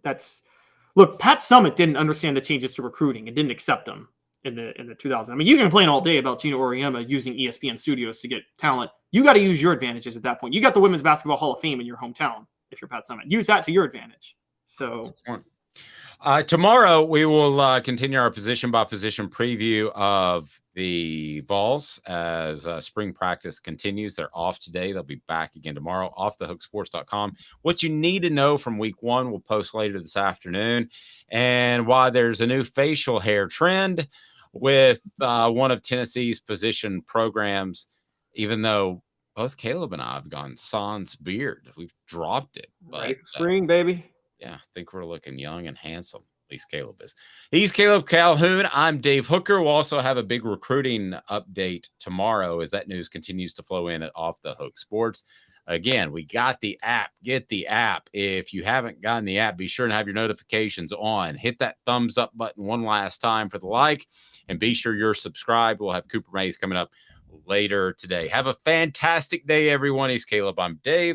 look, Pat Summitt didn't understand the changes to recruiting and didn't accept them in the 2000s. I mean, you can complain all day about Gino Auriemma using ESPN studios to get talent. You got to use your advantages at that point. You got the Women's Basketball Hall of Fame in your hometown if you're Pat Summitt. Use that to your advantage. So tomorrow we will continue our position by position preview of the Vols as spring practice continues. They're off today. They'll be back again tomorrow. OffTheHookSports.com. What you need to know from week one, we'll post later this afternoon. And why there's a new facial hair trend with one of Tennessee's position programs, even though both Caleb and I have gone sans beard. We've dropped it. Ready for spring, baby. Yeah, I think we're looking young and handsome. At least Caleb is. He's Caleb Calhoun. I'm Dave Hooker. We'll also have a big recruiting update tomorrow as that news continues to flow in at Off the Hook Sports. Again, we got the app. Get the app. If you haven't gotten the app, be sure to have your notifications on. Hit that thumbs up button one last time for the like, and be sure you're subscribed. We'll have Cooper Mays coming up later today. Have a fantastic day, everyone. He's Caleb. I'm Dave.